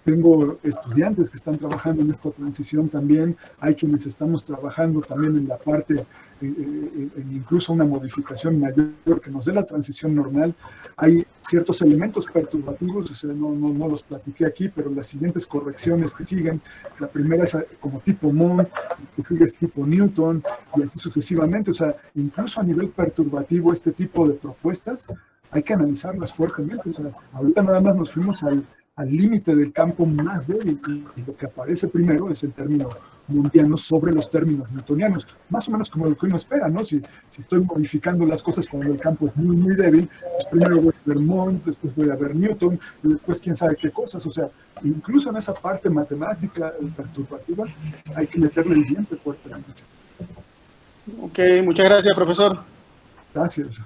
Tengo estudiantes que están trabajando en esta transición también, hay quienes estamos trabajando también en la parte, incluso una modificación mayor que nos dé la transición normal. Hay ciertos elementos perturbativos, o sea, no los platiqué aquí, pero las siguientes correcciones que siguen, la primera es como tipo Mond, que sigue es tipo Newton, y así sucesivamente. O sea, incluso a nivel perturbativo, este tipo de propuestas hay que analizarlas fuertemente. O sea, ahorita nada más nos fuimos al límite del campo más débil, y lo que aparece primero es el término mondiano sobre los términos newtonianos, más o menos como lo que uno espera, ¿no? Si estoy modificando las cosas cuando el campo es muy débil, pues primero voy a ver Mond, después voy a ver Newton, y después quién sabe qué cosas. O sea, incluso en esa parte matemática perturbativa hay que meterle el diente fuerte. Ok, muchas gracias, profesor. Gracias.